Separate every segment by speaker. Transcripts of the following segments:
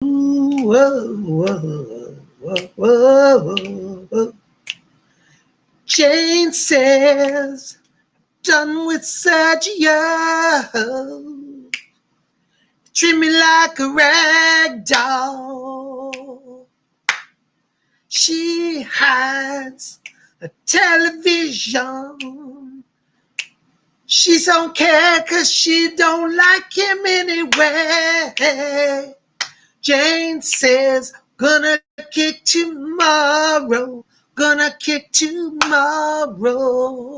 Speaker 1: Whoa, whoa, whoa, whoa, whoa. Jane says, done with Sergio. Treat me like a rag doll. She hides a television. She don't care cause she don't like him anyway. Jane says, gonna kick tomorrow, gonna kick tomorrow.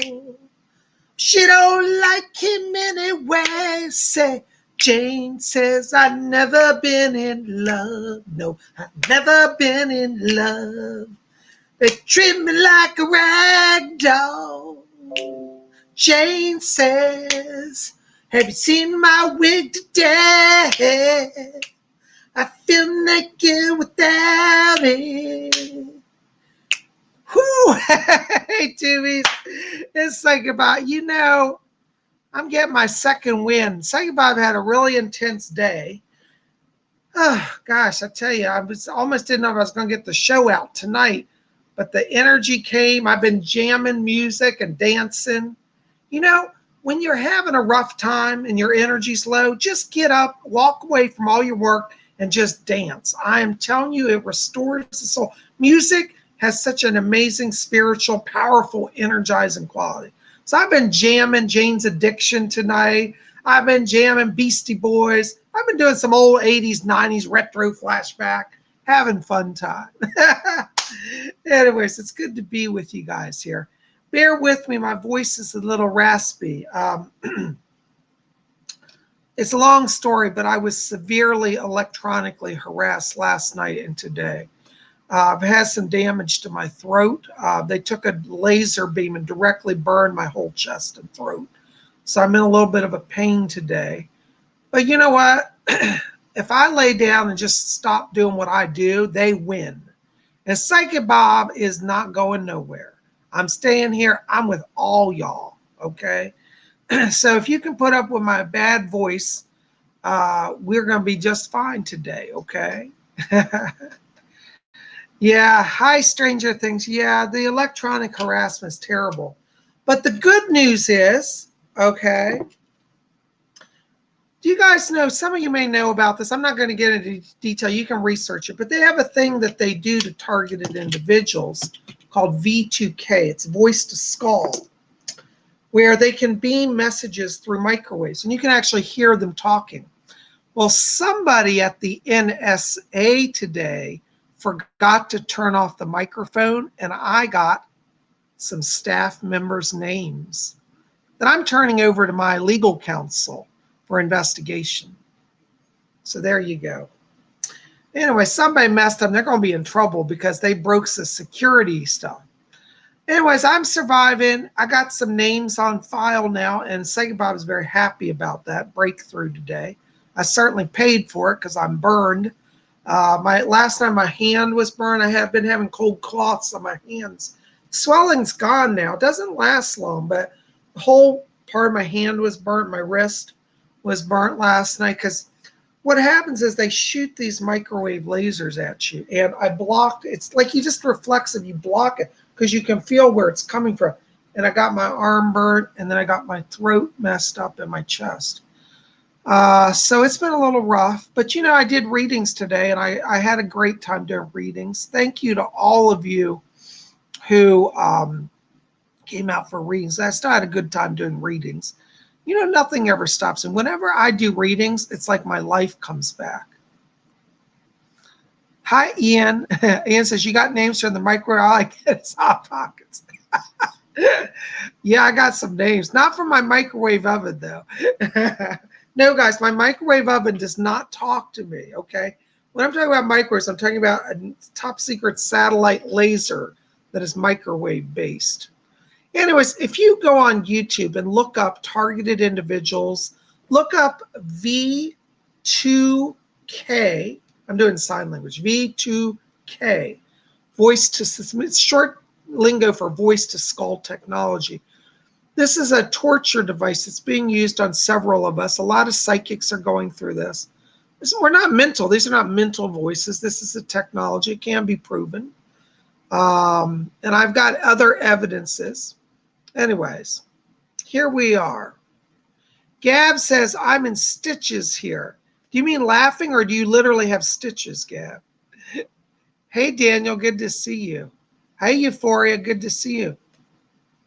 Speaker 1: She don't like him anyway. Say, Jane says, I've never been in love. No, I've never been in love. They treat me like a rag doll. Jane says, have you seen my wig today? I feel naked without it. Whew. Hey, Tubies. It's like about, I'm getting my second win. PsychicBob had a really intense day. Oh, gosh, I tell you, almost didn't know if I was going to get the show out tonight. But the energy came. I've been jamming music and dancing. When you're having a rough time and your energy's low, just get up, walk away from all your work, and just dance. I am telling you, it restores the soul. Music has such an amazing, spiritual, powerful, energizing quality. So I've been jamming Jane's Addiction tonight. I've been jamming Beastie Boys. I've been doing some old 80s, 90s retro flashback, having fun time. Anyways, it's good to be with you guys here. Bear with me. My voice is a little raspy. It's a long story, but I was severely electronically harassed last night and today. I've had some damage to my throat. They took a laser beam and directly burned my whole chest and throat. So I'm in a little bit of a pain today. But you know what? If I lay down and just stop doing what I do, they win. And PsychicBob is not going nowhere. I'm staying here. I'm with all y'all, okay? So if you can put up with my bad voice, we're going to be just fine today, okay? Yeah, hi, Stranger Things. Yeah, the electronic harassment is terrible. But the good news is, okay, do you guys know, some of you may know about this. I'm not going to get into detail. You can research it. But they have a thing that they do to targeted individuals called V2K. It's voice to skull, where they can beam messages through microwaves. And you can actually hear them talking. Well, somebody at the NSA today forgot to turn off the microphone, and I got some staff members' names that I'm turning over to my legal counsel for investigation. So there you go. Anyway, somebody messed up. They're going to be in trouble because they broke the security stuff. Anyways, I'm surviving. I got some names on file now, and PsychicBob is very happy about that breakthrough today. I certainly paid for it because I'm burned. Last time my hand was burned, I have been having cold cloths on my hands. Swelling's gone now. It doesn't last long, but the whole part of my hand was burnt. My wrist was burnt last night because what happens is they shoot these microwave lasers at you, and I blocked. It's like you just reflexive. You block it because you can feel where it's coming from. And I got my arm burnt, and then I got my throat messed up in my chest. So it's been a little rough, but I did readings today, and I had a great time doing readings. Thank you to all of you who came out for readings. I still had a good time doing readings. Nothing ever stops. And whenever I do readings, it's like my life comes back. Hi, Ian. Ian says, you got names from the microwave? All I get is Hot Pockets. Yeah, I got some names. Not from my microwave oven, though. No, guys, my microwave oven does not talk to me, okay? When I'm talking about microwaves, I'm talking about a top secret satellite laser that is microwave-based. Anyways, if you go on YouTube and look up targeted individuals, look up V2K. I'm doing sign language. V2K. Voice to, it's short lingo for voice to skull technology. This is a torture device that's being used on several of us. A lot of psychics are going through this. We're not mental. These are not mental voices. This is a technology. It can be proven. And I've got other evidences. Anyways, here we are. Gab says, I'm in stitches here. Do you mean laughing or do you literally have stitches, Gab? Hey, Daniel, good to see you. Hey, Euphoria, good to see you.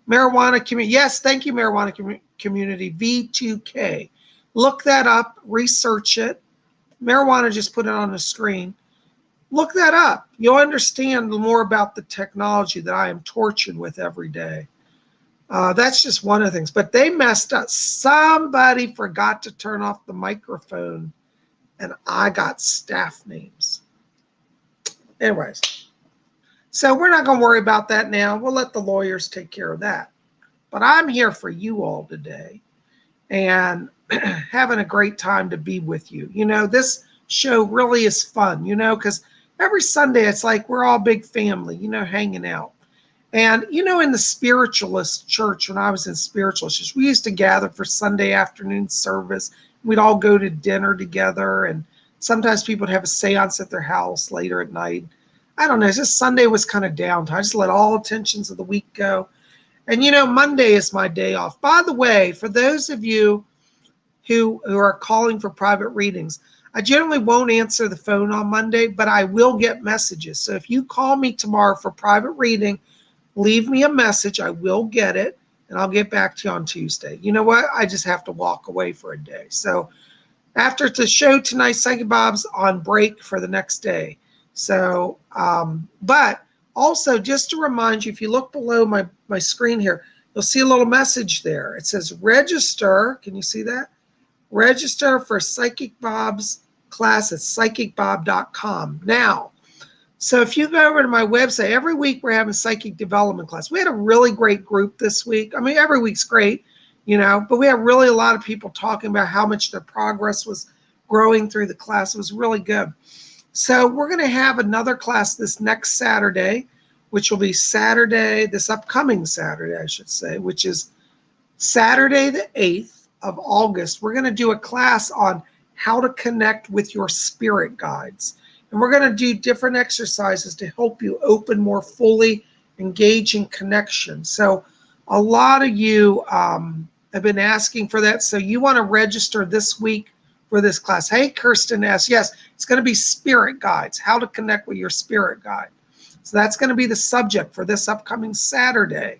Speaker 1: Marijuana community. Yes, thank you, Marijuana community. V2K. Look that up, research it. Marijuana just put it on the screen. Look that up. You'll understand more about the technology that I am tortured with every day. That's just one of the things. But they messed up. Somebody forgot to turn off the microphone, and I got staff names. Anyways, so we're not going to worry about that now. We'll let the lawyers take care of that. But I'm here for you all today and having a great time to be with you. You know, this show really is fun, you know, because every Sunday it's like we're all big family, you know, hanging out. And, you know, in the spiritualist church, when I was in spiritualist church, we used to gather for Sunday afternoon service. We'd all go to dinner together. And sometimes people would have a seance at their house later at night. I don't know. It's just Sunday was kind of downtime. I just let all tensions of the week go. And, you know, Monday is my day off. By the way, for those of you who are calling for private readings, I generally won't answer the phone on Monday, but I will get messages. So if you call me tomorrow for private reading, leave me a message. I will get it, and I'll get back to you on Tuesday. You know what? I just have to walk away for a day. So after the show tonight, Psychic Bob's on break for the next day. So, but also just to remind you, if you look below my screen here, you'll see a little message there. It says register. Can you see that? Register for Psychic Bob's class at psychicbob.com. Now, so if you go over to my website, every week we're having psychic development class. We had a really great group this week. I mean, every week's great, you know, but we have really a lot of people talking about how much their progress was growing through the class. It was really good. So we're going to have another class this next Saturday, which will be this upcoming Saturday, I should say, which is Saturday the 8th of August. We're going to do a class on how to connect with your spirit guides. And we're going to do different exercises to help you open more fully, engage in connection. So a lot of you have been asking for that. So you want to register this week for this class. Hey, Kirsten asks, yes, it's going to be spirit guides, how to connect with your spirit guide. So that's going to be the subject for this upcoming Saturday.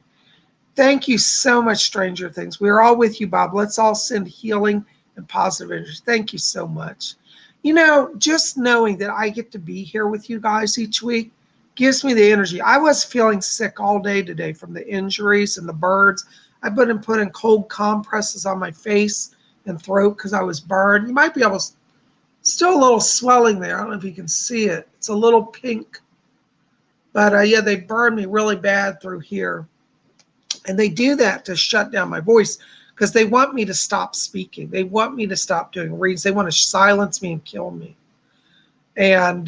Speaker 1: Thank you so much, Stranger Things. We're all with you, Bob. Let's all send healing and positive energy. Thank you so much. You know, just knowing that I get to be here with you guys each week gives me the energy. I was feeling sick all day today from the injuries and the birds. I've been putting cold compresses on my face and throat because I was burned. You might be able to, still a little swelling there. I don't know if you can see it. It's a little pink. But yeah, they burned me really bad through here. And they do that to shut down my voice because they want me to stop speaking. They want me to stop doing reads. They want to silence me and kill me. And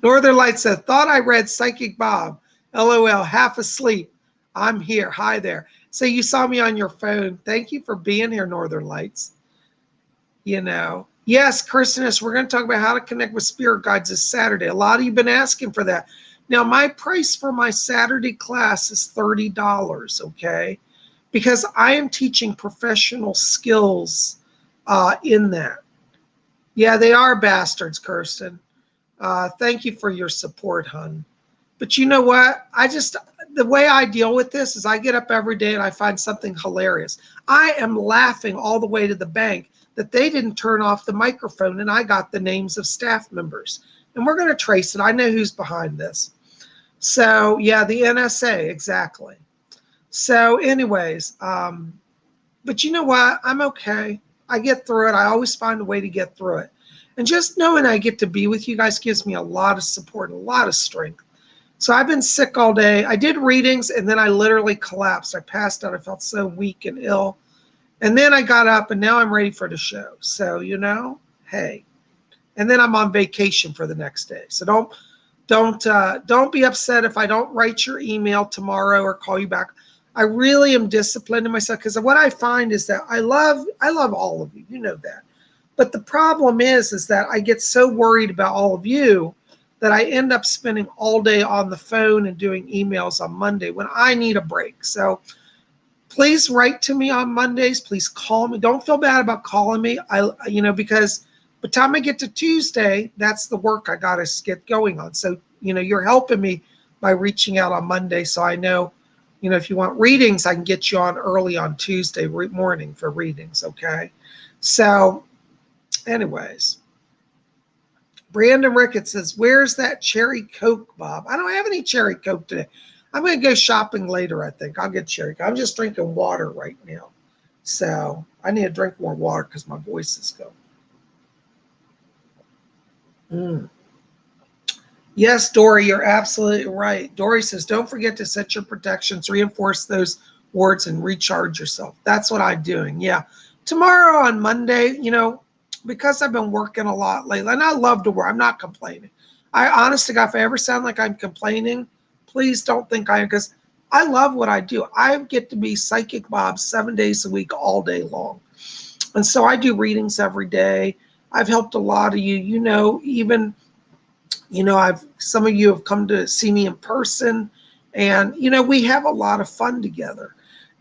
Speaker 1: Northern Lights said, thought I read Psychic Bob. LOL, half asleep. I'm here. Hi there. So you saw me on your phone. Thank you for being here, Northern Lights. You know, yes, Kirstenus, we're going to talk about how to connect with spirit guides this Saturday. A lot of you have been asking for that. Now, my price for my Saturday class is $30, okay? Because I am teaching professional skills in that. Yeah, they are bastards, Kirsten. Thank you for your support, hon. But you know what? The way I deal with this is I get up every day and I find something hilarious. I am laughing all the way to the bank that they didn't turn off the microphone and I got the names of staff members. And we're going to trace it. I know who's behind this. So, yeah, the NSA, exactly. So, anyways, but you know what? I'm okay. I get through it. I always find a way to get through it. And just knowing I get to be with you guys gives me a lot of support, a lot of strength. So I've been sick all day. I did readings, and then I literally collapsed. I passed out. I felt so weak and ill. And then I got up, and now I'm ready for the show. So, you know, hey. And then I'm on vacation for the next day. So don't be upset if I don't write your email tomorrow or call you back. I really am disciplined in myself, because what I find is that I love all of you. You know that. But the problem is that I get so worried about all of you that I end up spending all day on the phone and doing emails on Monday when I need a break. So please write to me on Mondays. Please call me. Don't feel bad about calling me. Because by the time I get to Tuesday, that's the work I got to get going on. So, you're helping me by reaching out on Monday. So I know, if you want readings, I can get you on early on Tuesday morning for readings. Okay. So anyways, Brandon Ricketts says, where's that cherry Coke, Bob? I don't have any cherry Coke today. I'm going to go shopping later, I think. I'll get cherry Coke. I'm just drinking water right now. So I need to drink more water because my voice is going. Yes, Dory, you're absolutely right. Dory says, don't forget to set your protections, reinforce those words, and recharge yourself. That's what I'm doing. Yeah. Tomorrow on Monday, because I've been working a lot lately, and I love to work. I'm not complaining. I honestly, God, if I ever sound like I'm complaining, please don't think I am, because I love what I do. I get to be Psychic Bob 7 days a week, all day long. And so I do readings every day. I've helped a lot of you, even some of you have come to see me in person, and, we have a lot of fun together.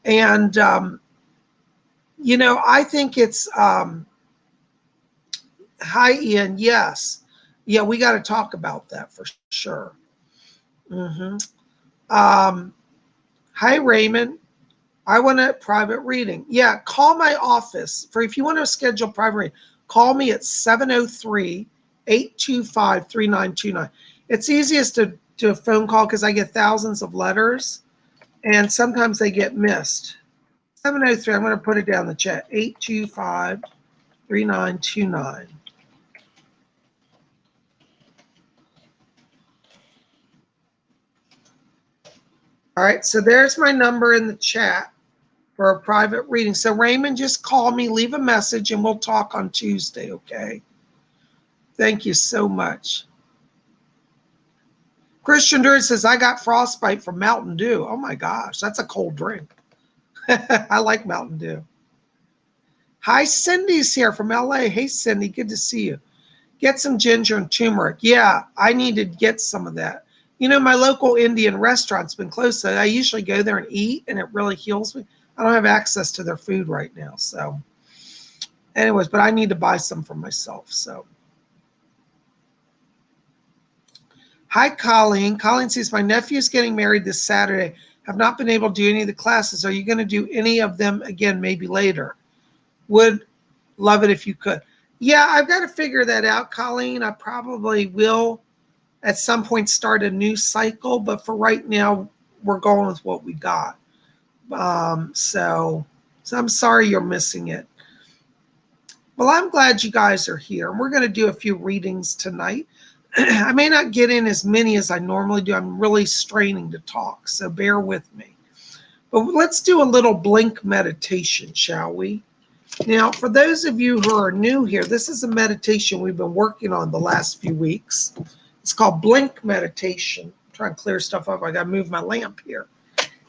Speaker 1: And, I think it's, hi, Ian. Yes. Yeah, we got to talk about that for sure. Hi, Raymond. I want a private reading. Yeah, call my office if you want to schedule private reading. Call me at 703-825-3929. It's easiest to do a phone call because I get thousands of letters, and sometimes they get missed. 703, I'm going to put it down in the chat, 825-3929. All right, so there's my number in the chat for a private reading. So Raymond, just call me, leave a message, and we'll talk on Tuesday, okay? Thank you so much. Christian Druid says, I got frostbite from Mountain Dew. Oh my gosh, that's a cold drink. I like Mountain Dew. Hi, Cindy's here from LA. Hey, Cindy, good to see you. Get some ginger and turmeric. Yeah, I need to get some of that. My local Indian restaurant's been closed, so I usually go there and eat, and it really heals me. I don't have access to their food right now. So anyways, but I need to buy some for myself. So hi, Colleen. Colleen says, my nephew's getting married this Saturday. Have not been able to do any of the classes. Are you going to do any of them again, maybe later? Would love it if you could. Yeah, I've got to figure that out, Colleen. I probably will at some point start a new cycle, but for right now, we're going with what we got. So I'm sorry you're missing it. Well, I'm glad you guys are here. We're going to do a few readings tonight. I may not get in as many as I normally do. I'm really straining to talk, so bear with me. But let's do a little blink meditation, shall we? Now, for those of you who are new here, this is a meditation we've been working on the last few weeks. It's called blink meditation. I'm trying to clear stuff up. I got to move my lamp here.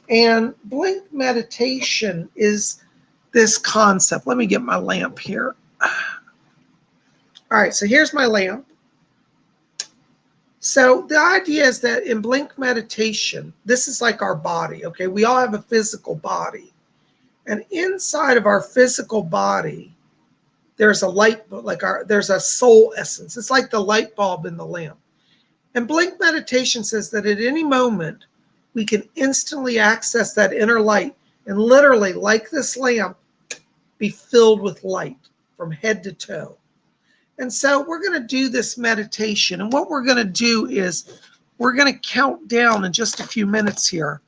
Speaker 1: And blink meditation is this concept. Let me get my lamp here. All right, so here's my lamp. So the idea is that in blink meditation, this is like our body, okay? We all have a physical body. And inside of our physical body, there's a light, there's a soul essence. It's like the light bulb in the lamp. And blink meditation says that at any moment, we can instantly access that inner light and literally, like this lamp, be filled with light from head to toe. And so we're going to do this meditation. And what we're going to do is we're going to count down in just a few minutes here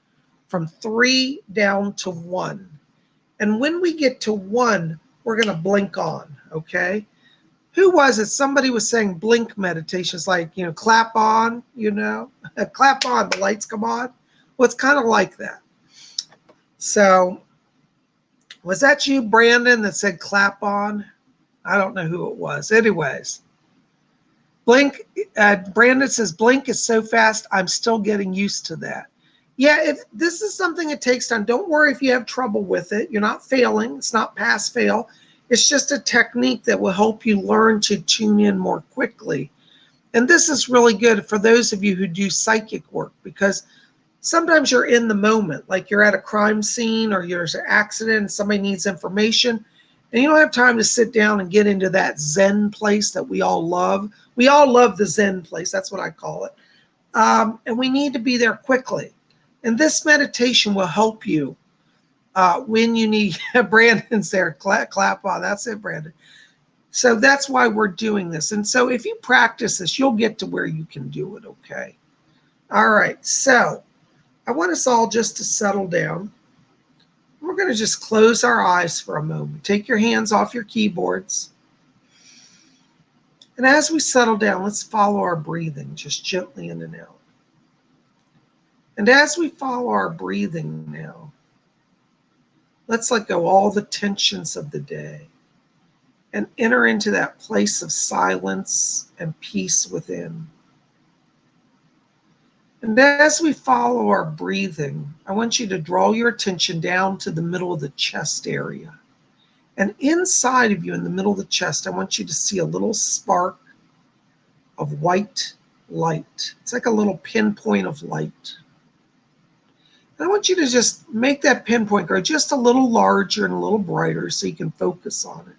Speaker 1: from 3 down to 1. And when we get to 1, we're going to blink on, okay? Who was it? Somebody was saying blink meditation is like, clap on, clap on, the lights come on. Well, it's kind of like that. So was that you, Brandon, that said clap on? I don't know who it was. Anyways, blink. Brandon says, blink is so fast, I'm still getting used to that. Yeah, if this is something that takes time, don't worry if you have trouble with it. You're not failing. It's not pass fail. It's just a technique that will help you learn to tune in more quickly. And this is really good for those of you who do psychic work, because sometimes you're in the moment, like you're at a crime scene or there's an accident and somebody needs information, and you don't have time to sit down and get into that Zen place that we all love. We all love the Zen place. That's what I call it. And we need to be there quickly. And this meditation will help you when you need. Brandon's there. Clap on. That's it, Brandon. So that's why we're doing this. And so if you practice this, you'll get to where you can do it, okay? All right. So I want us all just to settle down. We're going to just close our eyes for a moment. Take your hands off your keyboards. And as we settle down, let's follow our breathing, just gently in and out. And as we follow our breathing now, let's let go all the tensions of the day and enter into that place of silence and peace within. And as we follow our breathing, I want you to draw your attention down to the middle of the chest area. And inside of you, in the middle of the chest, I want you to see a little spark of white light. It's like a little pinpoint of light. And I want you to just make that pinpoint grow just a little larger and a little brighter so you can focus on it.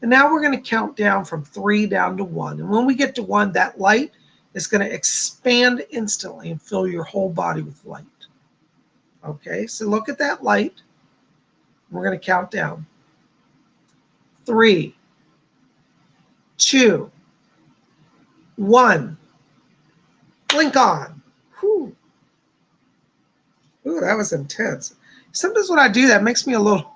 Speaker 1: And now we're going to count down from 3 down to 1. And when we get to 1, that light is going to expand instantly and fill your whole body with light. Okay, so look at that light. We're going to count down. 3, 2, 1. Blink on. Whew. Ooh, that was intense. Sometimes when I do that, it makes me a little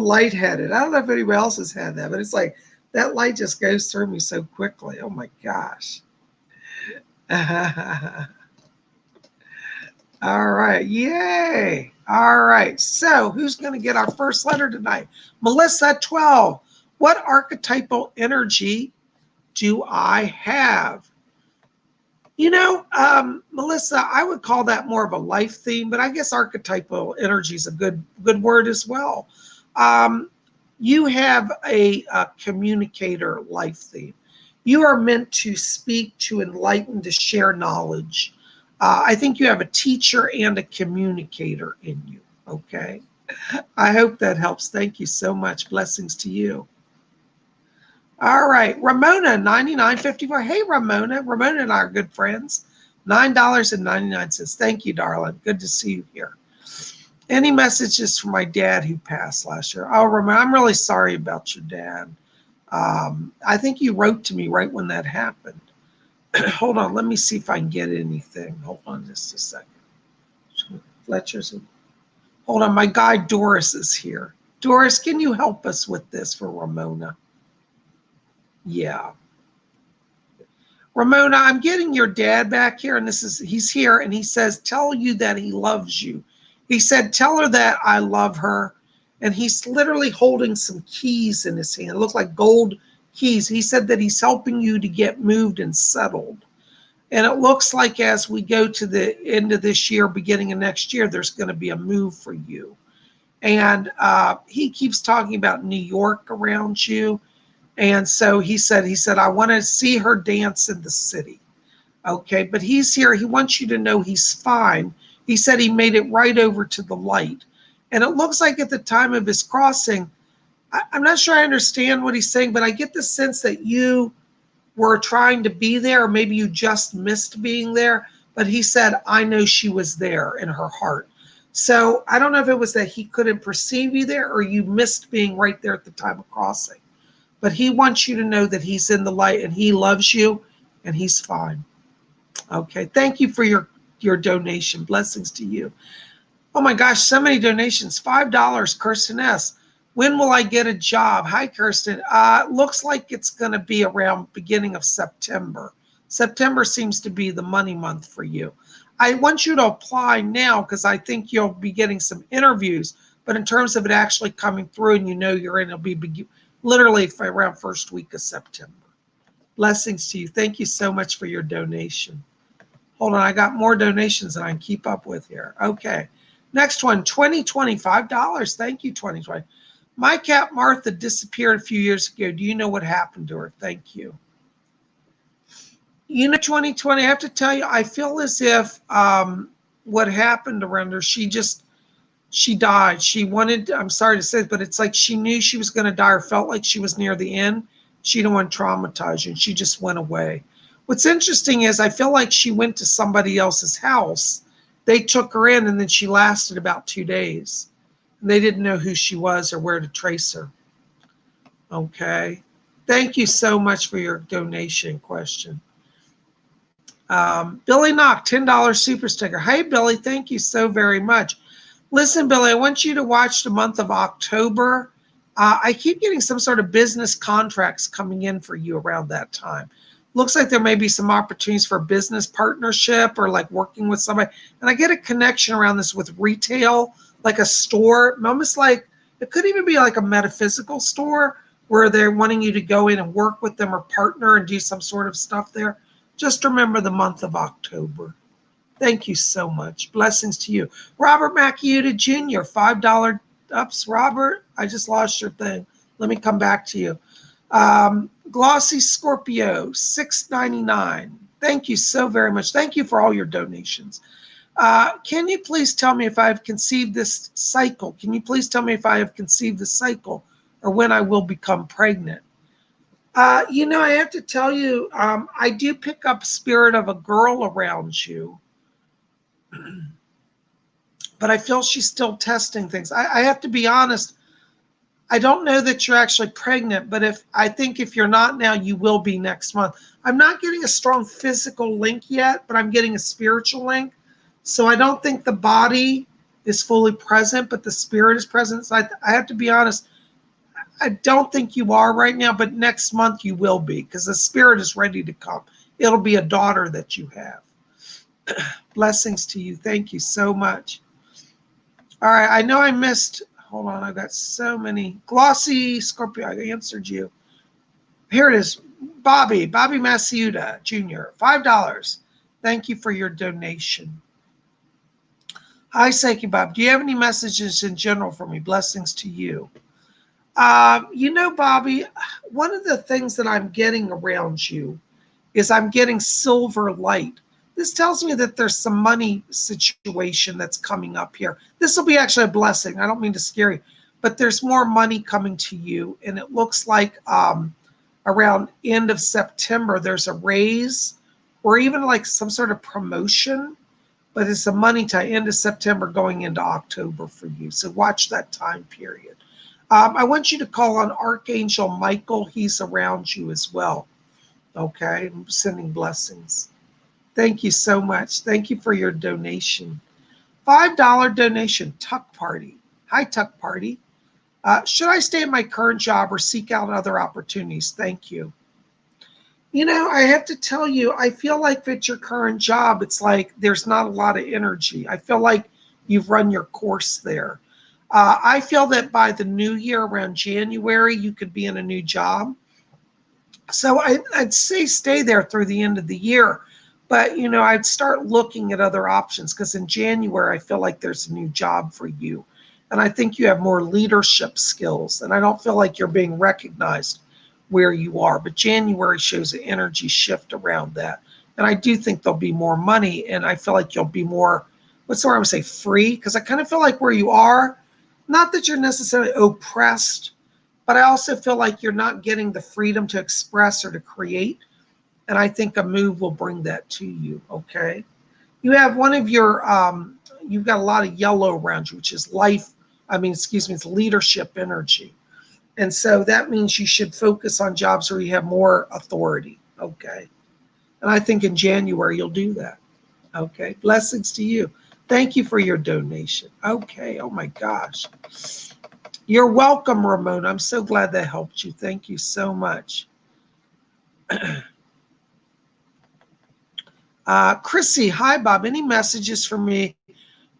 Speaker 1: lightheaded. I don't know if anybody else has had that, but it's like that light just goes through me so quickly. Oh my gosh. All right. Yay. All right. So who's going to get our first letter tonight? Melissa, 12. What archetypal energy do I have? You know, Melissa, I would call that more of a life theme, but I guess archetypal energy is a good word as well. You have a communicator life theme. You are meant to speak, to enlighten, to share knowledge. I think you have a teacher and a communicator in you, okay? I hope that helps. Thank you so much. Blessings to you. All right, Ramona, 99.54. Hey, Ramona. Ramona and I are good friends. $9.99. Thank you, darling. Good to see you here. Any messages for my dad who passed last year? Oh, Ramona, I'm really sorry about your dad. I think you wrote to me right when that happened. Hold on, let me see if I can get anything. Hold on just a second. Fletcher's. Hold on, my guy Doris is here. Doris, can you help us with this for Ramona? Yeah. Ramona, I'm getting your dad back here, and he's here, and he says, tell you that he loves you. He said, tell her that I love her. And he's literally holding some keys in his hand. It look like gold keys. He said that he's helping you to get moved and settled. And it looks like as we go to the end of this year, beginning of next year, there's going to be a move for you. And he keeps talking about New York around you. And so he said, I want to see her dance in the city. Okay, but he's here. He wants you to know he's fine. He said he made it right over to the light. And it looks like at the time of his crossing, I'm not sure I understand what he's saying, but I get the sense that you were trying to be there, or maybe you just missed being there. But he said, I know she was there in her heart. So I don't know if it was that he couldn't perceive you there, or you missed being right there at the time of crossing. But he wants you to know that he's in the light and he loves you and he's fine. Okay. Thank you for your donation. Blessings to you. Oh my gosh, so many donations. $5, Kirsten S. When will I get a job? Hi, Kirsten. Looks like it's going to be around beginning of September. September seems to be the money month for you. I want you to apply now because I think you'll be getting some interviews. But in terms of it actually coming through and you know you're in, it'll be literally around first week of September. Blessings to you. Thank you so much for your donation. Hold on, I got more donations than I can keep up with here. Okay. Next one, 2020, $5. Thank you, 2020. My cat Martha disappeared a few years ago. Do you know what happened to her? Thank you. 2020, I have to tell you, I feel as if what happened around her, she died. She wanted, I'm sorry to say it, but it's like she knew she was going to die or felt like she was near the end. She didn't want to traumatize you, and she just went away. What's interesting is I feel like she went to somebody else's house. They took her in, and then she lasted about 2 days. And they didn't know who she was or where to trace her. Okay. Thank you so much for your donation question. Billy Knock, $10 super sticker. Hey, Billy, thank you so very much. Listen, Billy, I want you to watch the month of October. I keep getting some sort of business contracts coming in for you around that time. Looks like there may be some opportunities for business partnership or like working with somebody. And I get a connection around this with retail, like a store, almost like it could even be like a metaphysical store where they're wanting you to go in and work with them or partner and do some sort of stuff there. Just remember the month of October. Thank you so much. Blessings to you. Robert Macchiuta Jr., $5 ups. Robert, I just lost your thing. Let me come back to you. Glossy Scorpio, $6.99. Thank you so very much. Thank you for all your donations. Can you please tell me if I have conceived this cycle? Can you please tell me if I have conceived the cycle or when I will become pregnant? I have to tell you, I do pick up spirit of a girl around you. But I feel she's still testing things. I have to be honest. I don't know that you're actually pregnant, but I think if you're not now, you will be next month. I'm not getting a strong physical link yet, but I'm getting a spiritual link. So I don't think the body is fully present, but the spirit is present. So I have to be honest. I don't think you are right now, but next month you will be because the spirit is ready to come. It'll be a daughter that you have. Blessings to you. Thank you so much. All right. I know I missed. Hold on. I've got so many. Glossy Scorpio. I answered you. Here it is. Bobby Massiuta Jr., $5. Thank you for your donation. Hi, PsychicBob. Do you have any messages in general for me? Blessings to you. Bobby, one of the things that I'm getting around you is I'm getting silver light. This tells me that there's some money situation that's coming up here. This will be actually a blessing. I don't mean to scare you, but there's more money coming to you. And it looks like around end of September, there's a raise or even like some sort of promotion, but it's a money tie end of September going into October for you. So watch that time period. I want you to call on Archangel Michael. He's around you as well. Okay, I'm sending blessings. Thank you so much. Thank you for your donation. $5 donation, Tuck Party. Hi, Tuck Party. Should I stay at my current job or seek out other opportunities? Thank you. I have to tell you, I feel like at your current job, it's like there's not a lot of energy. I feel like you've run your course there. I feel that by the new year, around January, you could be in a new job. So I'd say stay there through the end of the year. But, I'd start looking at other options because in January, I feel like there's a new job for you. And I think you have more leadership skills. And I don't feel like you're being recognized where you are. But January shows an energy shift around that. And I do think there'll be more money. And I feel like you'll be more, what's the word I would say, free? Because I kind of feel like where you are, not that you're necessarily oppressed, but I also feel like you're not getting the freedom to express or to create. And I think a move will bring that to you, okay? You have one of your, you've got a lot of yellow around you, which is it's leadership energy. And so that means you should focus on jobs where you have more authority, okay? And I think in January you'll do that, okay? Blessings to you. Thank you for your donation. Okay, oh my gosh. You're welcome, Ramona. I'm so glad that helped you. Thank you so much. Chrissy, hi, Bob. Any messages for me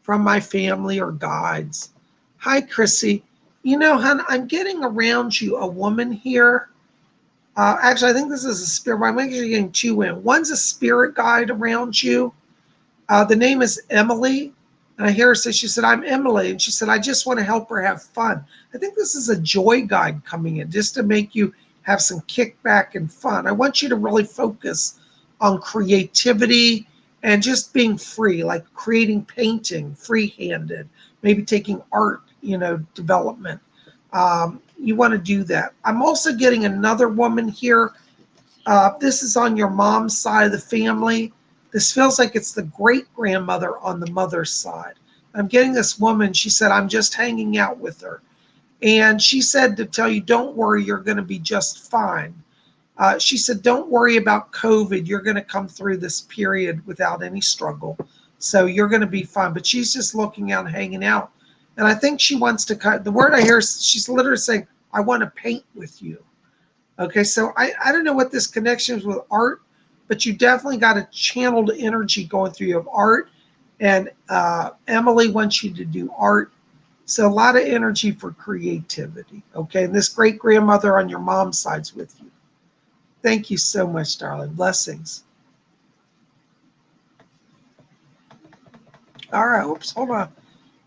Speaker 1: from my family or guides? Hi, Chrissy. Hon, I'm getting around you a woman here. Actually, I think this is a spirit. I'm actually getting two in. One's a spirit guide around you. The name is Emily. And I hear her say, she said, I'm Emily. And she said, I just want to help her have fun. I think this is a joy guide coming in just to make you have some kickback and fun. I want you to really focus on creativity and just being free, like creating painting, free-handed, maybe taking art, development. You want to do that. I'm also getting another woman here. This is on your mom's side of the family. This feels like it's the great-grandmother on the mother's side. I'm getting this woman. She said, I'm just hanging out with her. And she said to tell you, don't worry, you're going to be just fine. She said, don't worry about COVID. You're going to come through this period without any struggle. So you're going to be fine. But she's just looking out and hanging out. And I think she wants to cut. The word I hear, she's literally saying, I want to paint with you. Okay, so I don't know what this connection is with art, but you definitely got a channeled energy going through you of art. And Emily wants you to do art. So a lot of energy for creativity. Okay, and this great-grandmother on your mom's side's with you. Thank you so much, darling. Blessings. All right, oops, hold on.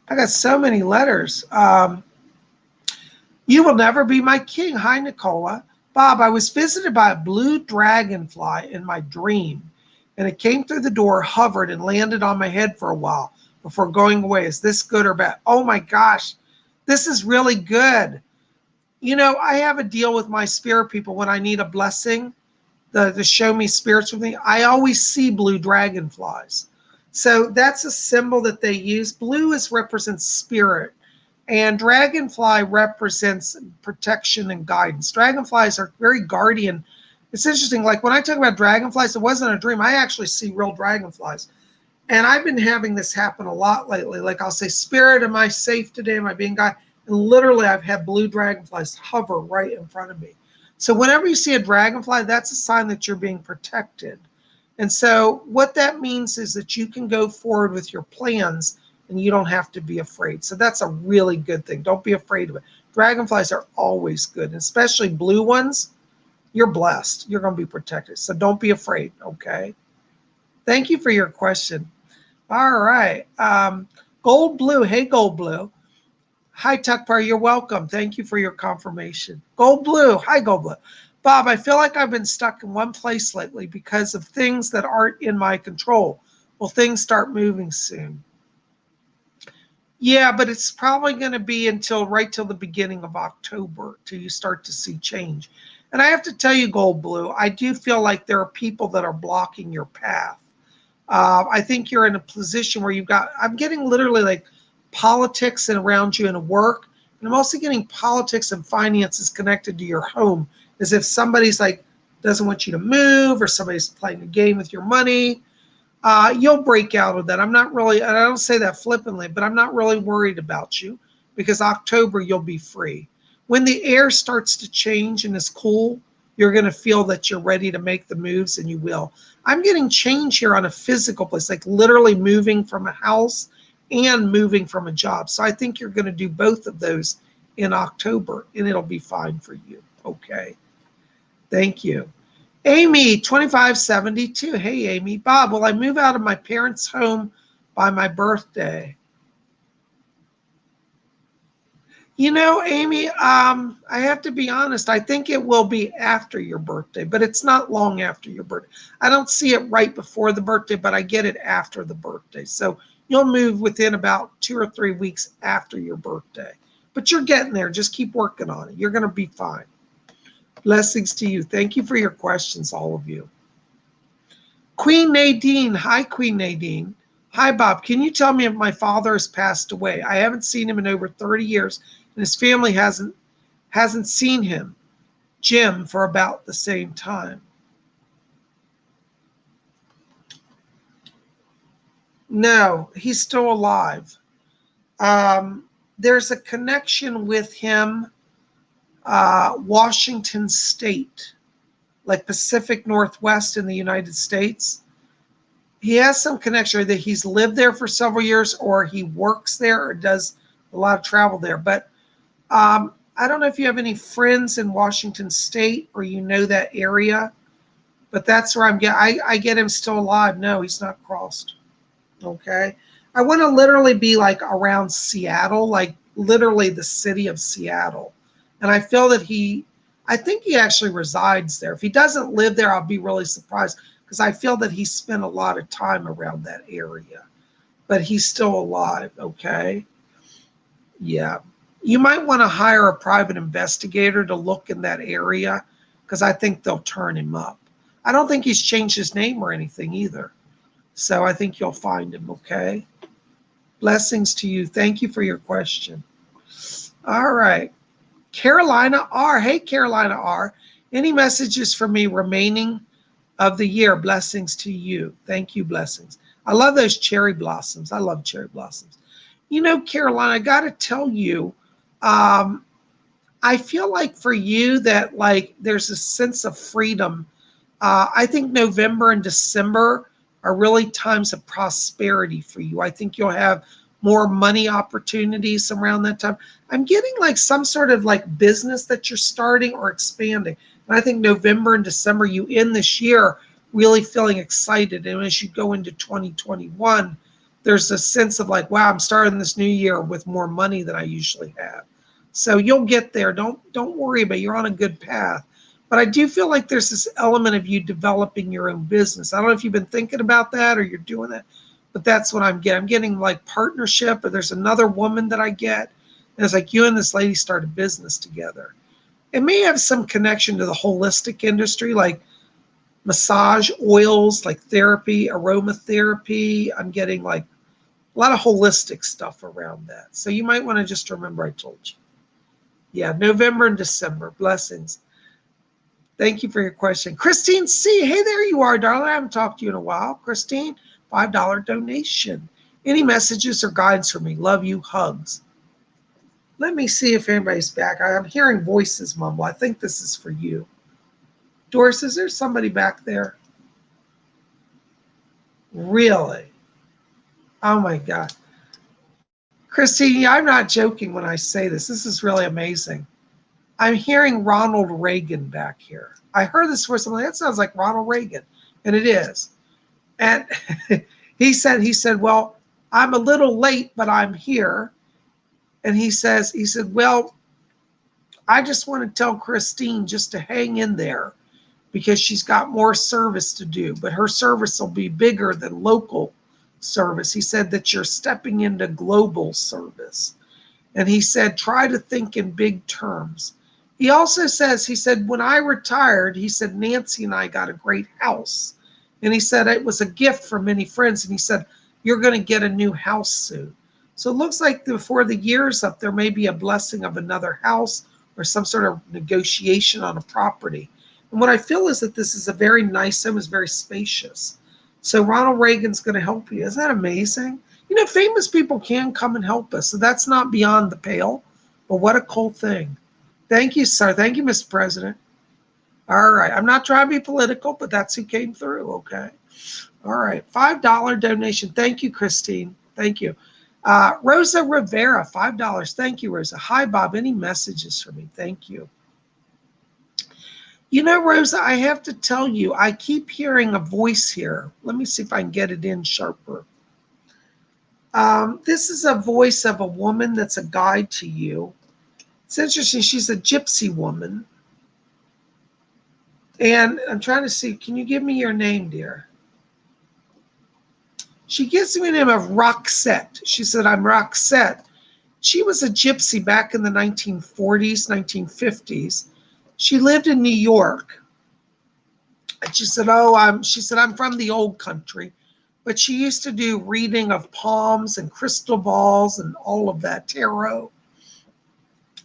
Speaker 1: I got so many letters. You will never be my king. Hi, Nicola. Bob, I was visited by a blue dragonfly in my dream, and it came through the door, hovered, and landed on my head for a while before going away. Is this good or bad? Oh my gosh, this is really good. I have a deal with my spirit people when I need a blessing, to show me spiritually. I always see blue dragonflies. So that's a symbol that they use. Blue represents spirit. And dragonfly represents protection and guidance. Dragonflies are very guardian. It's interesting, like when I talk about dragonflies, it wasn't a dream. I actually see real dragonflies. And I've been having this happen a lot lately. Like I'll say, Spirit, am I safe today? Am I being guided? And literally I've had blue dragonflies hover right in front of me. So whenever you see a dragonfly, that's a sign that you're being protected. And so what that means is that you can go forward with your plans and you don't have to be afraid. So that's a really good thing. Don't be afraid of it. Dragonflies are always good, especially blue ones. You're blessed. You're going to be protected. So don't be afraid, okay? Thank you for your question. All right. Gold Blue. Hey, Gold Blue. Hi, Tuckbar. You're welcome. Thank you for your confirmation. Gold Blue. Hi, Gold Blue. Bob, I feel like I've been stuck in one place lately because of things that aren't in my control. Will things start moving soon? Yeah, but it's probably going to be right till the beginning of October till you start to see change. And I have to tell you, Gold Blue, I do feel like there are people that are blocking your path. I think you're in a position where I'm getting literally like politics and around you in work. And I'm also getting politics and finances connected to your home, as if somebody's like, doesn't want you to move or somebody's playing a game with your money. You'll break out of that. I'm not really, and I don't say that flippantly, but I'm not really worried about you because October you'll be free. When the air starts to change and is cool, you're going to feel that you're ready to make the moves, and you will. I'm getting change here on a physical place, like literally moving from a house and moving from a job. So I think you're going to do both of those in October, and it'll be fine for you. Okay. Thank you. Amy, 2572. Hey, Amy. Bob, will I move out of my parents' home by my birthday? Amy, I have to be honest. I think it will be after your birthday, but it's not long after your birthday. I don't see it right before the birthday, but I get it after the birthday. So you'll move within about 2 or 3 weeks after your birthday. But you're getting there. Just keep working on it. You're going to be fine. Blessings to you. Thank you for your questions, all of you. Queen Nadine. Hi, Queen Nadine. Hi, Bob. Can you tell me if my father has passed away? I haven't seen him in over 30 years, and his family hasn't seen him, Jim, for about the same time. No, he's still alive. There's a connection with him, Washington State, like Pacific Northwest in the United States. He has some connection that he's lived there for several years, or he works there, or does a lot of travel there. But I don't know if you have any friends in Washington State or that area, but that's where I get him still alive. No, he's not crossed. Okay. I want to literally be like around Seattle, like literally the city of Seattle. And I feel that I think he actually resides there. If he doesn't live there, I'll be really surprised because I feel that he spent a lot of time around that area. But he's still alive. Okay. Yeah. You might want to hire a private investigator to look in that area because I think they'll turn him up. I don't think he's changed his name or anything either. So I think you'll find him. Okay. Blessings to you. Thank you for your question. All right. Carolina R. Hey, Carolina R. Any messages for me remaining of the year? Blessings to you. Thank you. Blessings. I love those cherry blossoms. I love cherry blossoms. You know, Carolina, I got to tell you, um, I feel like for you that like there's a sense of freedom. I think November and December are really times of prosperity for you. I think you'll have more money opportunities around that time. I'm getting like some sort of like business that you're starting or expanding. And I think November and December, you end this year really feeling excited. And as you go into 2021, there's a sense of like, wow, I'm starting this new year with more money than I usually have. So you'll get there. Don't worry about it. You're on a good path. But I do feel like there's this element of you developing your own business. I don't know if you've been thinking about that or you're doing that, but that's what I'm getting. I'm getting like partnership, or there's another woman that I get. And it's like you and this lady start a business together. It may have some connection to the holistic industry, like massage oils, like therapy, aromatherapy. I'm getting like a lot of holistic stuff around that. So you might want to just remember I told you. Yeah, November and December. Blessings. Thank you for your question. Christine C. Hey, there you are, darling. I haven't talked to you in a while. Christine, $5 donation. Any messages or guides for me? Love you. Hugs. Let me see if anybody's back. I'm hearing voices mumble. I think this is for you. Doris, is there somebody back there? Really? Oh my God. Christine, I'm not joking when I say this. This is really amazing. I'm hearing Ronald Reagan back here. I heard this for something that sounds like Ronald Reagan, and it is. And he said, well, I'm a little late, but I'm here. And he said, well, I just want to tell Christine just to hang in there because she's got more service to do, but her service will be bigger than local service. He said that you're stepping into global service. And he said, try to think in big terms. He also says, he said, when I retired, he said, Nancy and I got a great house. And he said, it was a gift from many friends. And he said, you're going to get a new house soon. So it looks like before the year's up, there may be a blessing of another house or some sort of negotiation on a property. And what I feel is that this is a very nice home, it's very spacious. So Ronald Reagan's going to help you. Isn't that amazing? You know, famous people can come and help us. So that's not beyond the pale. But what a cool thing. Thank you, sir. Thank you, Mr. President. All right. I'm not trying to be political, but that's who came through. Okay. All right. $5 donation. Thank you, Christine. Thank you. Rosa Rivera, $5. Thank you, Rosa. Hi, Bob. Any messages for me? Thank you. You know, Rosa, I have to tell you, I keep hearing a voice here. Let me see if I can get it in sharper. This is a voice of a woman that's a guide to you. It's interesting. She's a gypsy woman. And I'm trying to see, can you give me your name, dear? She gives me the name of Roxette. She said, I'm Roxette. She was a gypsy back in the 1940s, 1950s. She lived in New York. And she said, I'm from the old country. But she used to do reading of palms and crystal balls and all of that, tarot.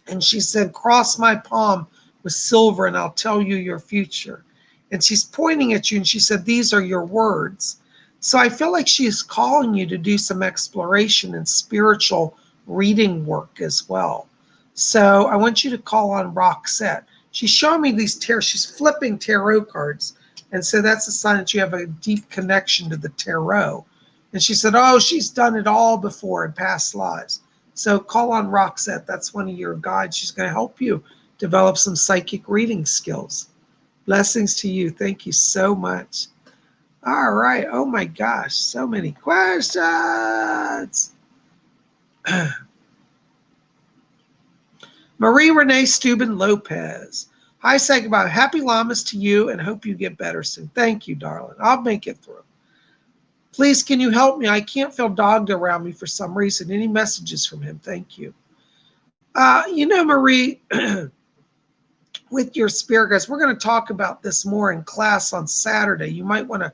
Speaker 1: And she said, cross my palm with silver and I'll tell you your future. And she's pointing at you and she said, these are your words. So I feel like she is calling you to do some exploration and spiritual reading work as well. So I want you to call on Roxette. She's showing me these tarot. She's flipping tarot cards. And so that's a sign that you have a deep connection to the tarot. And she said, oh, she's done it all before in past lives. So call on Roxette. That's one of your guides. She's going to help you develop some psychic reading skills. Blessings to you. Thank you so much. All right. Oh my gosh, so many questions. Marie Renee Steuben Lopez. Hi, Psychic Happy Llamas to you and hope you get better soon. Thank you, darling. I'll make it through. Please, can you help me? I can't feel dogged around me for some reason. Any messages from him? Thank you. Marie, with your spirit guides, we're going to talk about this more in class on Saturday. You might want to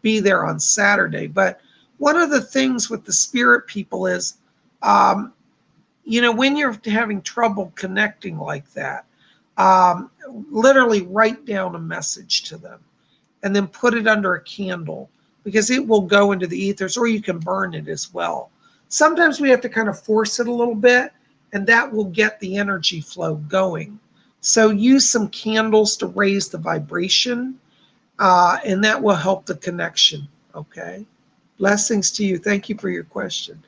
Speaker 1: be there on Saturday. But one of the things with the spirit people is, when you're having trouble connecting like that, literally write down a message to them and then put it under a candle because it will go into the ethers, or you can burn it as well. Sometimes we have to kind of force it a little bit, and that will get the energy flow going. So use some candles to raise the vibration, and that will help the connection. Okay. Blessings to you. Thank you for your question.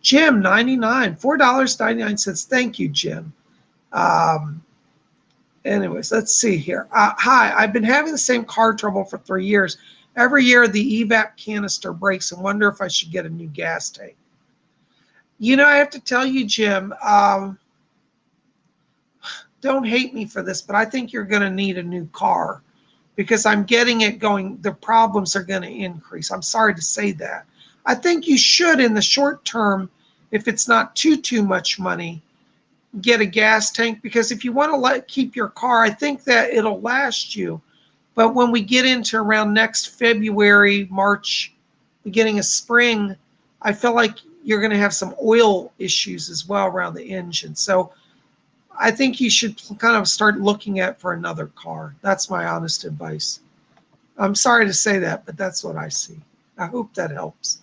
Speaker 1: Jim, 99, $4.99. Thank you, Jim. Anyways, let's see here. Hi, I've been having the same car trouble for 3 years. Every year the evap canister breaks and wonder if I should get a new gas tank. I have to tell you, Jim, don't hate me for this, but I think you're going to need a new car because I'm getting it going. The problems are going to increase. I'm sorry to say that. I think you should, in the short term, if it's not too much money, get a gas tank, because if you want to keep your car, I think that it'll last you. But when we get into around next February, March, beginning of spring, I feel like you're going to have some oil issues as well around the engine. So I think you should kind of start looking at for another car. That's my honest advice. I'm sorry to say that, but that's what I see. I hope that helps.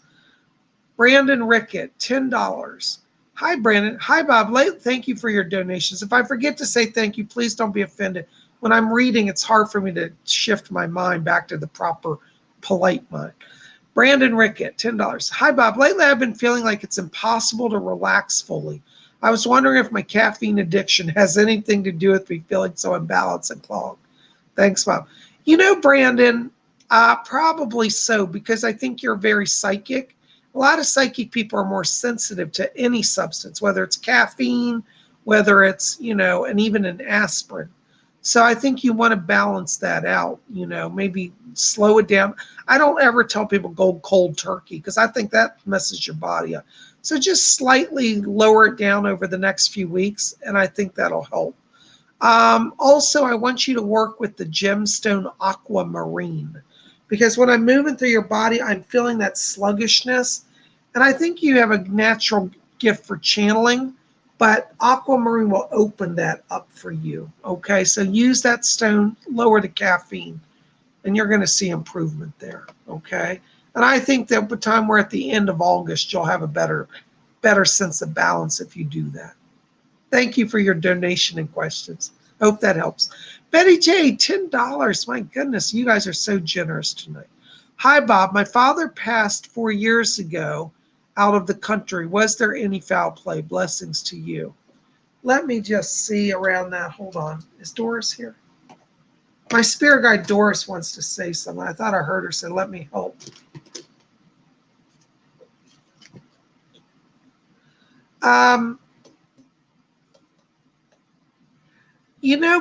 Speaker 1: Brandon Rickett, $10. Hi, Brandon. Hi, Bob. Thank you for your donations. If I forget to say thank you, please don't be offended. When I'm reading, it's hard for me to shift my mind back to the proper polite mind. Brandon Rickett, $10. Hi, Bob. Lately, I've been feeling like it's impossible to relax fully. I was wondering if my caffeine addiction has anything to do with me feeling so imbalanced and clogged. Thanks, Bob. Brandon, probably so, because I think you're very psychic. A lot of psychic people are more sensitive to any substance, whether it's caffeine, whether it's, and even an aspirin. So I think you want to balance that out, maybe slow it down. I don't ever tell people go cold turkey because I think that messes your body up. So just slightly lower it down over the next few weeks, and I think that'll help. Also, I want you to work with the gemstone aquamarine, because when I'm moving through your body, I'm feeling that sluggishness. And I think you have a natural gift for channeling, but aquamarine will open that up for you. Okay, so use that stone, lower the caffeine, and you're going to see improvement there. Okay, and I think that by the time we're at the end of August, you'll have a better sense of balance if you do that. Thank you for your donation and questions. Hope that helps. Betty J, $10. My goodness, you guys are so generous tonight. Hi, Bob. My father passed 4 years ago out of the country. Was there any foul play? Blessings to you. Let me just see around that. Hold on. Is Doris here? My spirit guide Doris wants to say something. I thought I heard her say, let me help.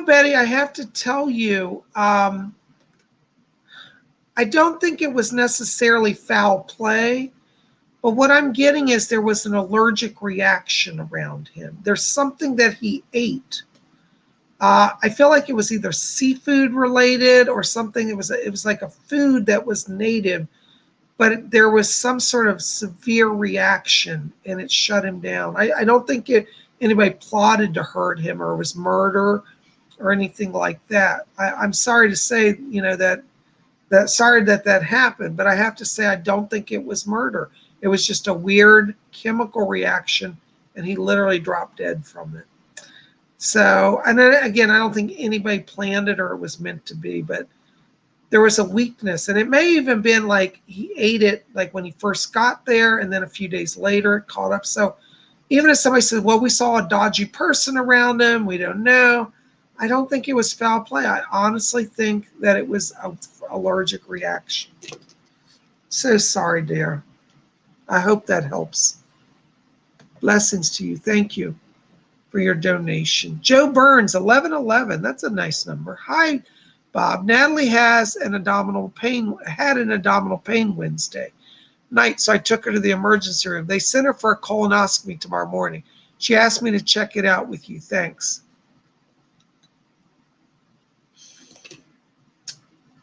Speaker 1: Betty, I have to tell you, I don't think it was necessarily foul play, but what I'm getting is there was an allergic reaction around him. There's something that he ate. I feel like it was either seafood related or something. It was like a food that was native, but there was some sort of severe reaction and it shut him down. I don't think anybody plotted to hurt him or it was murder or anything like that. I'm sorry to say, that happened, but I have to say I don't think it was murder. It was just a weird chemical reaction, and he literally dropped dead from it. So, and then again, I don't think anybody planned it or it was meant to be, but there was a weakness, and it may even been like he ate it like when he first got there, and then a few days later it caught up. So even if somebody says, well, we saw a dodgy person around him, we don't know, I don't think it was foul play. I honestly think that it was an allergic reaction. So sorry, dear. I hope that helps. Blessings to you. Thank you for your donation. Joe Burns, 1111. That's a nice number. Hi, Bob. Natalie had an abdominal pain Wednesday night, so I took her to the emergency room. They sent her for a colonoscopy tomorrow morning. She asked me to check it out with you. Thanks.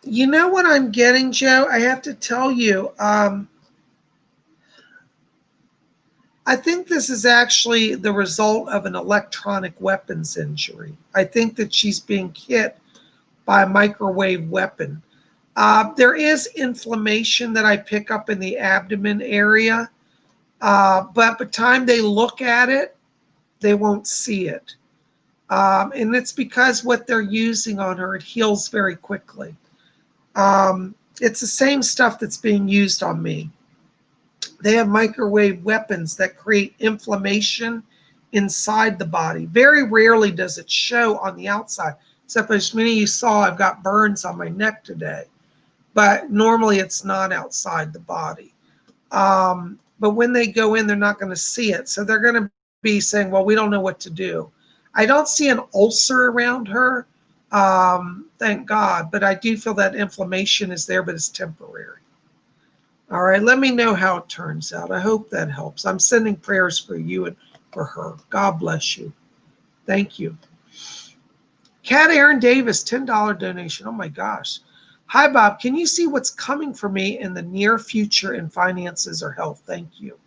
Speaker 1: You know what I'm getting, Joe? I have to tell you, I think this is actually the result of an electronic weapons injury. I think that she's being hit by a microwave weapon. There is inflammation that I pick up in the abdomen area, but by the time they look at it, they won't see it. And it's because what they're using on her, it heals very quickly. It's the same stuff that's being used on me. They have microwave weapons that create inflammation inside the body. Very rarely does it show on the outside, except as many of you saw, I've got burns on my neck today. But normally it's not outside the body. But when they go in, they're not going to see it. So they're going to be saying, well, we don't know what to do. I don't see an ulcer around her, thank God, but I do feel that inflammation is there, but it's temporary. All right, let me know how it turns out. I hope that helps. I'm sending prayers for you and for her. God bless you. Thank you. Cat Aaron Davis, $10 donation. Oh my gosh. Hi, Bob. Can you see what's coming for me in the near future in finances or health? Thank you.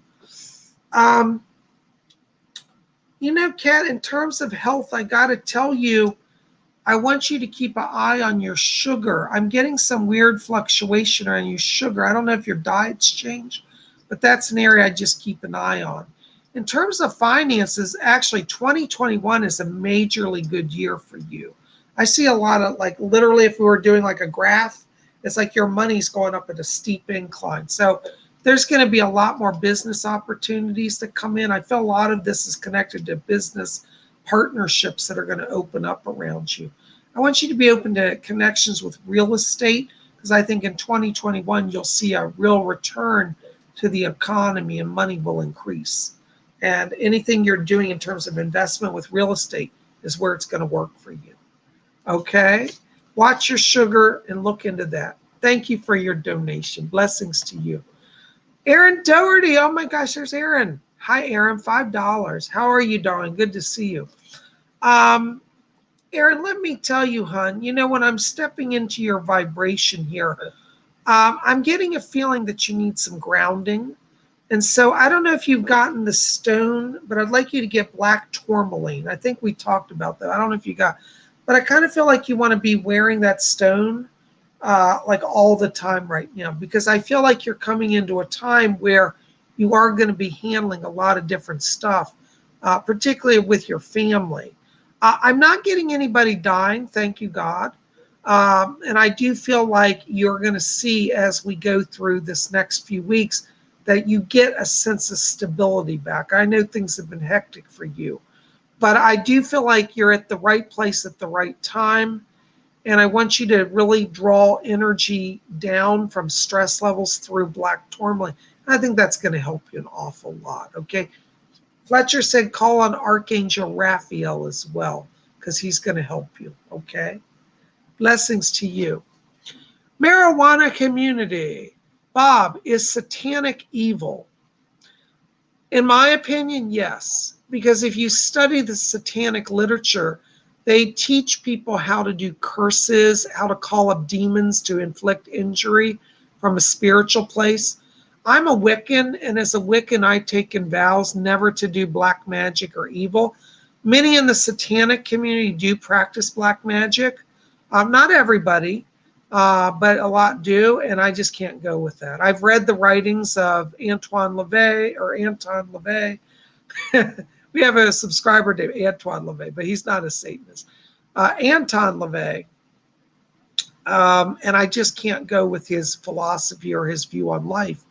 Speaker 1: You know, Kat, in terms of health, I got to tell you, I want you to keep an eye on your sugar. I'm getting some weird fluctuation on your sugar. I don't know if your diet's changed, but that's an area I just keep an eye on. In terms of finances, actually, 2021 is a majorly good year for you. I see a lot of, like, literally, if we were doing like a graph, it's like your money's going up at a steep incline. So there's going to be a lot more business opportunities that come in. I feel a lot of this is connected to business partnerships that are going to open up around you. I want you to be open to connections with real estate, because I think in 2021 you'll see a real return to the economy and money will increase. And anything you're doing in terms of investment with real estate is where it's going to work for you. Okay? Watch your sugar and look into that. Thank you for your donation. Blessings to you. Aaron Doherty. Oh my gosh, there's Aaron. Hi, Aaron. $5. How are you, darling? Good to see you. Aaron, let me tell you, hon, you know, when I'm stepping into your vibration here, I'm getting a feeling that you need some grounding. And so I don't know if you've gotten the stone, but I'd like you to get black tourmaline. I think we talked about that. I don't know if you got, but I kind of feel like you want to be wearing that stone like all the time right now, because I feel like you're coming into a time where you are going to be handling a lot of different stuff, particularly with your family. I'm not getting anybody dying, thank you, God. And I do feel like you're going to see as we go through this next few weeks that you get a sense of stability back. I know things have been hectic for you, but I do feel like you're at the right place at the right time. And I want you to really draw energy down from stress levels through black tourmaline. I think that's going to help you an awful lot, okay? Fletcher said call on Archangel Raphael as well, because he's going to help you, okay? Blessings to you. Marijuana community. Bob, is satanic evil? In my opinion, yes. Because if you study the satanic literature, they teach people how to do curses, how to call up demons to inflict injury from a spiritual place. I'm a Wiccan, and as a Wiccan, I've taken vows never to do black magic or evil. Many in the satanic community do practice black magic. Not everybody, but a lot do, and I just can't go with that. I've read the writings of Anton LaVey. We have a subscriber named Antoine LaVey, but he's not a Satanist. Anton LaVey, and I just can't go with his philosophy or his view on life.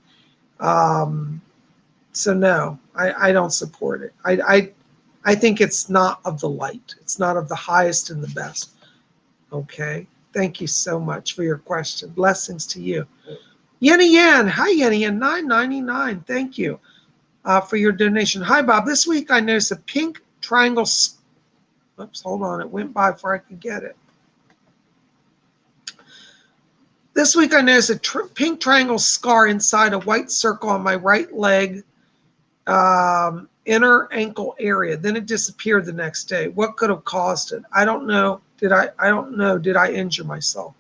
Speaker 1: So no, I don't support it. I think it's not of the light. It's not of the highest and the best. Okay. Thank you so much for your question. Blessings to you. Yenny Yan. Hi, Yenny Yan. $9.99. Thank you for your donation. Hi, Bob. This week I noticed a pink triangle. Oops, hold on. It went by before I could get it. This week I noticed a pink triangle scar inside a white circle on my right leg, inner ankle area. Then it disappeared the next day. What could have caused it? I don't know. I don't know. Did I injure myself?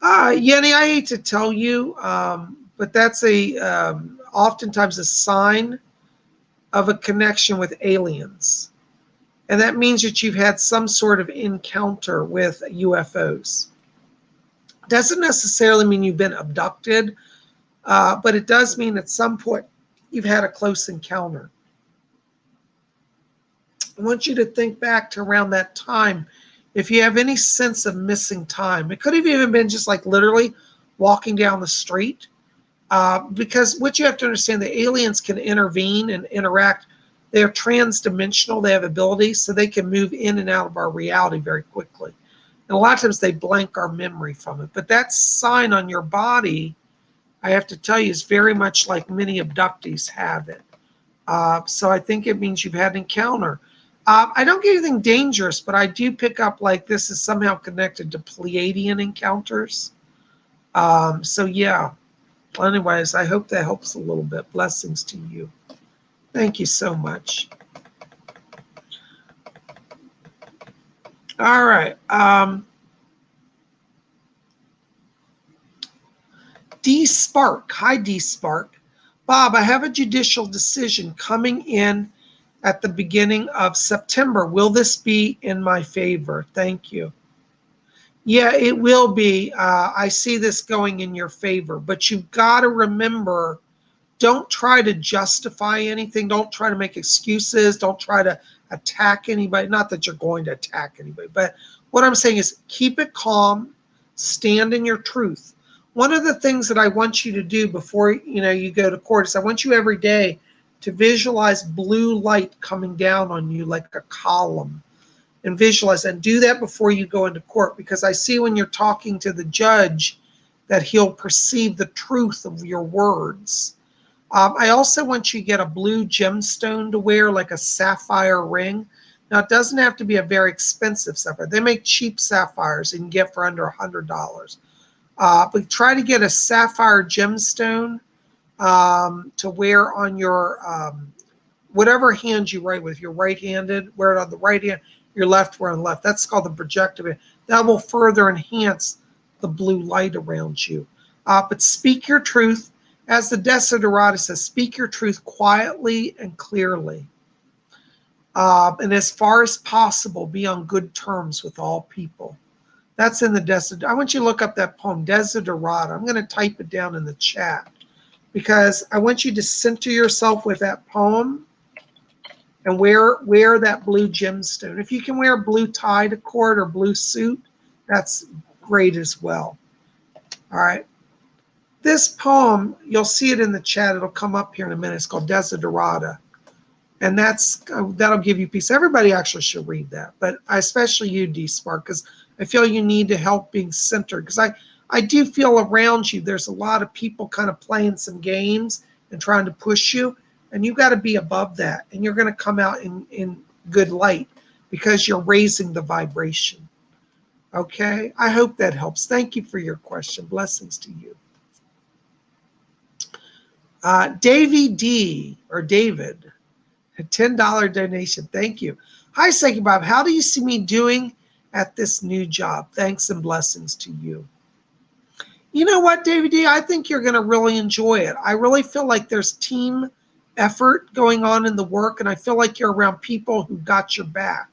Speaker 1: Yenny, I hate to tell you, but that's oftentimes a sign of a connection with aliens. And that means that you've had some sort of encounter with UFOs. Doesn't necessarily mean you've been abducted, but it does mean at some point you've had a close encounter. I want you to think back to around that time. If you have any sense of missing time, it could have even been just like literally walking down the street. Because what you have to understand, the aliens can intervene and interact. They're trans-dimensional. They have abilities, so they can move in and out of our reality very quickly. And a lot of times they blank our memory from it. But that sign on your body, I have to tell you, is very much like many abductees have it. So I think it means you've had an encounter. I don't get anything dangerous, but I do pick up like this is somehow connected to Pleiadian encounters. So yeah. Well, anyways, I hope that helps a little bit. Blessings to you. Thank you so much. All right. D Spark. Hi, D Spark. Bob, I have a judicial decision coming in at the beginning of September. Will this be in my favor? Thank you. Yeah, it will be. I see this going in your favor, but you've got to remember, don't try to justify anything. Don't try to make excuses. Don't try to attack anybody. Not that you're going to attack anybody, but what I'm saying is keep it calm, stand in your truth. One of the things that I want you to do before you go to court is I want you every day to visualize blue light coming down on you like a column, and visualize and do that before you go into court, because I see when you're talking to the judge that he'll perceive the truth of your words. I also want you to get a blue gemstone to wear, like a sapphire ring. Now, it doesn't have to be a very expensive sapphire. They make cheap sapphires you can get for under $100. But try to get a sapphire gemstone to wear on your whatever hand you write with. If you're right-handed, wear it on the right hand. Your left, wear on the left. That's called the projective. That will further enhance the blue light around you. But speak your truth. As the Desiderata says, speak your truth quietly and clearly. And as far as possible, be on good terms with all people. That's in the Desiderata. I want you to look up that poem, Desiderata. I'm going to type it down in the chat, because I want you to center yourself with that poem and wear that blue gemstone. If you can wear a blue tie to court or blue suit, that's great as well. All right. This poem, you'll see it in the chat. It'll come up here in a minute. It's called Desiderata. And that'll give you peace. Everybody actually should read that, but especially you, D Spark, because I feel you need to help being centered. Because I do feel around you, there's a lot of people kind of playing some games and trying to push you. And you've got to be above that. And you're going to come out in good light because you're raising the vibration. Okay? I hope that helps. Thank you for your question. Blessings to you. Davy D, or David, a $10 donation. Thank you. Hi, Psychic Bob. How do you see me doing at this new job? Thanks and blessings to you. You know what, David D? I think you're going to really enjoy it. I really feel like there's team effort going on in the work, and I feel like you're around people who got your back.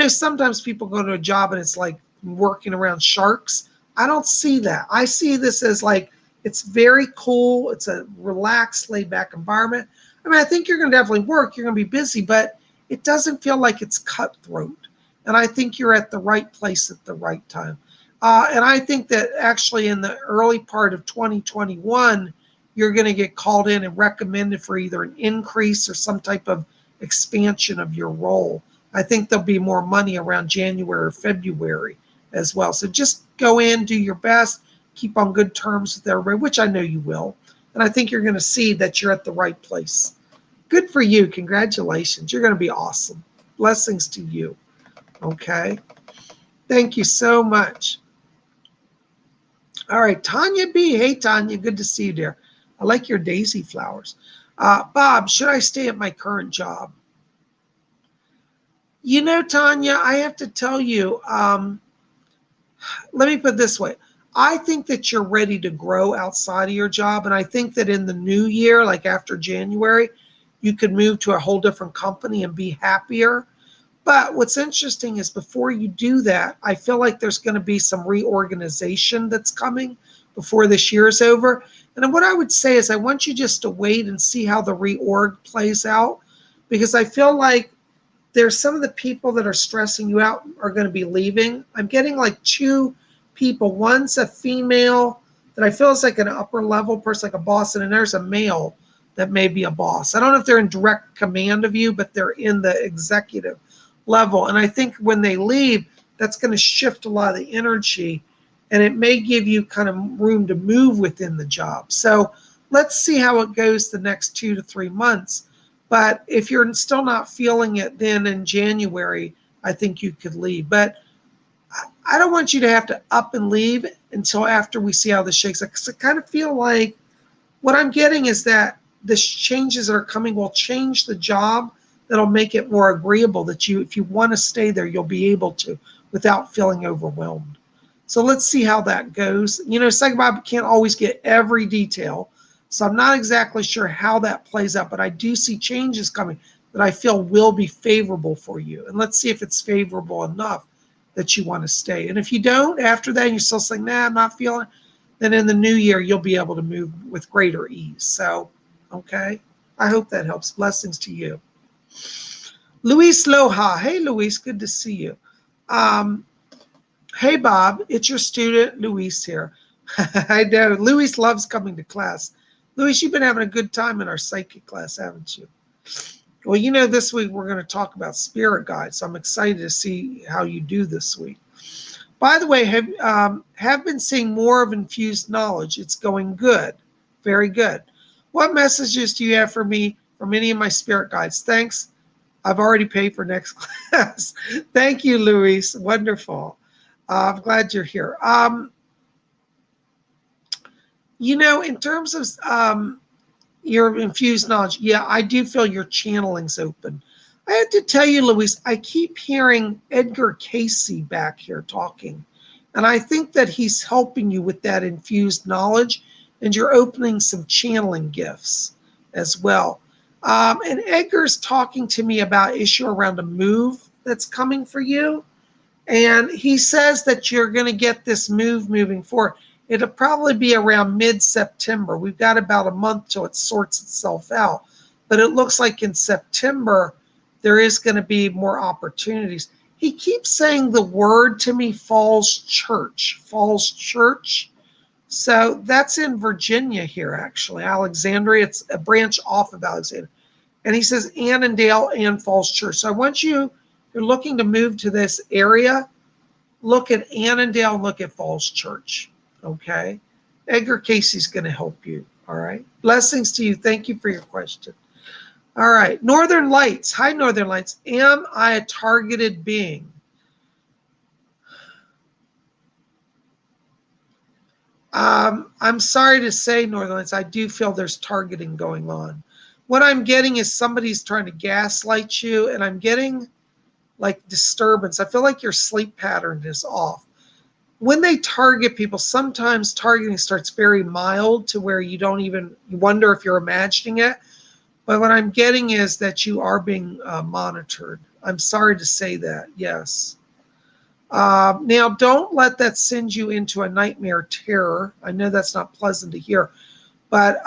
Speaker 1: Sometimes people go to a job and it's like working around sharks. I don't see that. I see this as like, it's very cool. It's a relaxed, laid back environment. I mean, I think you're going to definitely work. You're going to be busy, but it doesn't feel like it's cutthroat. And I think you're at the right place at the right time. And I think that actually in the early part of 2021, you're going to get called in and recommended for either an increase or some type of expansion of your role. I think there'll be more money around January or February as well. So just go in, do your best, keep on good terms with everybody, which I know you will. And I think you're going to see that you're at the right place. Good for you. Congratulations. You're going to be awesome. Blessings to you. Okay. Thank you so much. All right. Tanya B. Hey, Tanya. Good to see you, dear. I like your daisy flowers. Bob, should I stay at my current job? You know, Tanya, I have to tell you, let me put it this way. I think that you're ready to grow outside of your job. And I think that in the new year, like after January, you could move to a whole different company and be happier. But what's interesting is before you do that, I feel like there's going to be some reorganization that's coming before this year is over. And what I would say is I want you just to wait and see how the reorg plays out, because I feel like there's some of the people that are stressing you out are going to be leaving. I'm getting like two people. One's a female that I feel is like an upper level person, like a boss, and then there's a male that may be a boss. I don't know if they're in direct command of you, but they're in the executive level. And I think when they leave, that's going to shift a lot of the energy, and it may give you kind of room to move within the job. So let's see how it goes the next 2 to 3 months. But if you're still not feeling it, then in January, I think you could leave. But I don't want you to have to up and leave until after we see how this shakes out. Because I kind of feel like what I'm getting is that the changes that are coming will change the job. That'll make it more agreeable that you, if you want to stay there, you'll be able to without feeling overwhelmed. So let's see how that goes. You know, PsychicBob can't always get every detail. So I'm not exactly sure how that plays out, but I do see changes coming that I feel will be favorable for you. And let's see if it's favorable enough that you want to stay. And if you don't, after that, you're still saying, nah, I'm not feeling it, then in the new year, you'll be able to move with greater ease. So, okay. I hope that helps. Blessings to you. Luis Loja. Hey, Luis. Good to see you. Hey, Bob. It's your student, Luis here. I know. Luis loves coming to class. Luis, you've been having a good time in our psychic class, haven't you? Well, you know, this week we're going to talk about spirit guides. So I'm excited to see how you do this week. By the way, have been seeing more of infused knowledge. It's going good. Very good. What messages do you have for me from any of my spirit guides? Thanks. I've already paid for next class. Thank you, Luis. Wonderful. I'm glad you're here. You know, in terms of your infused knowledge, yeah, I do feel your channeling's open. I have to tell you, Luis, I keep hearing Edgar Casey back here talking. And I think that he's helping you with that infused knowledge, and you're opening some channeling gifts as well. And Edgar's talking to me about issue around a move that's coming for you. And he says that you're going to get this move moving forward. It'll probably be around mid-September. We've got about a month till it sorts itself out. But it looks like in September, there is going to be more opportunities. He keeps saying the word to me, Falls Church. Falls Church. So that's in Virginia here, actually. Alexandria. It's a branch off of Alexandria. And he says Annandale and Falls Church. So I want you, if you're looking to move to this area, look at Annandale and look at Falls Church. Okay? Edgar Casey's going to help you. All right? Blessings to you. Thank you for your question. All right. Northern Lights. Hi, Northern Lights. Am I a targeted being? I'm sorry to say, Northern Lights, I do feel there's targeting going on. What I'm getting is somebody's trying to gaslight you, and I'm getting like disturbance. I feel like your sleep pattern is off. When they target people, sometimes targeting starts very mild to where you don't even wonder if you're imagining it. But what I'm getting is that you are being monitored. I'm sorry to say that, yes. Now, don't let that send you into a nightmare terror. I know that's not pleasant to hear, but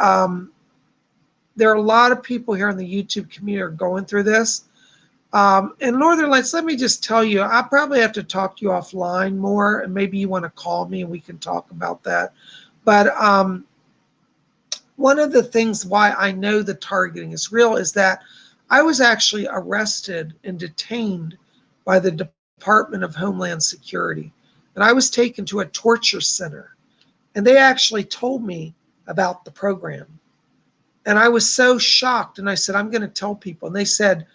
Speaker 1: there are a lot of people here in the YouTube community are going through this. And Northern Lights, let me just tell you, I probably have to talk to you offline more, and maybe you want to call me and we can talk about that. But one of the things why I know the targeting is real is that I was actually arrested and detained by the Department of Homeland Security. And I was taken to a torture center. And they actually told me about the program. And I was so shocked. And I said, I'm going to tell people. And they said,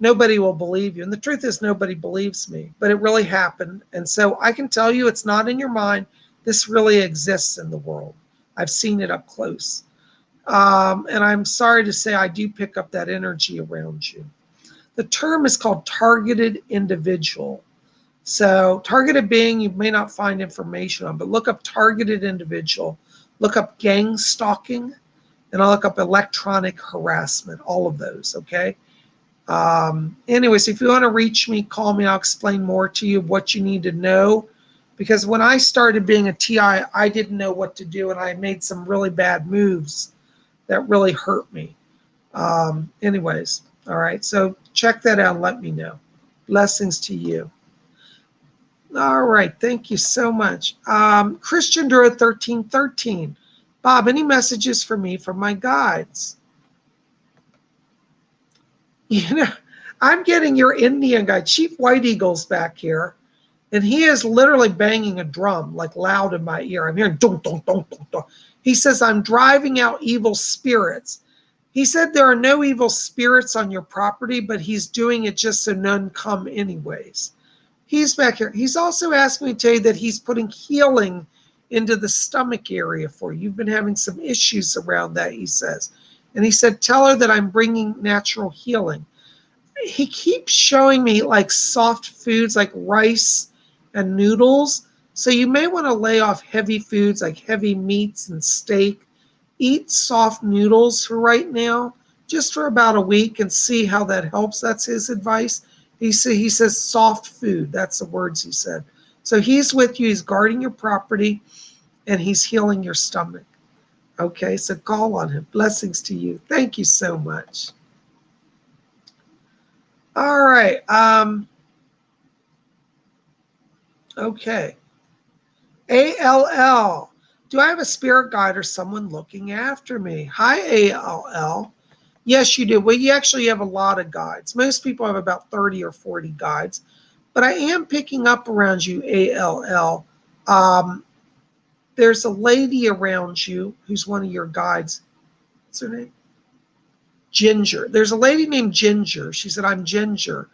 Speaker 1: nobody will believe you. And the truth is, nobody believes me. But it really happened. And so I can tell you, it's not in your mind. This really exists in the world. I've seen it up close. And I'm sorry to say, I do pick up that energy around you. The term is called targeted individual. So targeted being, you may not find information on, but look up targeted individual, look up gang stalking, and I'll look up electronic harassment, all of those, okay? Anyways, if you want to reach me, call me. I'll explain more to you what you need to know. Because when I started being a TI, I didn't know what to do, and I made some really bad moves that really hurt me. Anyways, all right, so check that out and let me know. Blessings to you. All right, thank you so much. Christian Dura 1313. Bob, any messages for me from my guides? You know, I'm getting your Indian guide, Chief White Eagle's back here, and he is literally banging a drum, like loud in my ear. I'm hearing dunk, dunk, dunk, dunk, dunk. He says, I'm driving out evil spirits. He said there are no evil spirits on your property, but he's doing it just so none come anyways. He's back here. He's also asking me to tell you that he's putting healing into the stomach area for you. You've been having some issues around that, he says. And he said, tell her that I'm bringing natural healing. He keeps showing me like soft foods like rice and noodles. So you may want to lay off heavy foods like heavy meats and steak. Eat soft noodles for right now, just for about a week, and see how that helps. That's his advice. He says soft food. That's the words he said. So he's with you. He's guarding your property, and he's healing your stomach. Okay, so call on him. Blessings to you. Thank you so much. All right. Okay. ALL. Do I have a spirit guide or someone looking after me? Hi, ALL. Yes, you do. Well, you actually have a lot of guides. Most people have about 30 or 40 guides. But I am picking up around you, ALL. There's a lady around you who's one of your guides. What's her name? Ginger. There's a lady named Ginger. She said, I'm Ginger.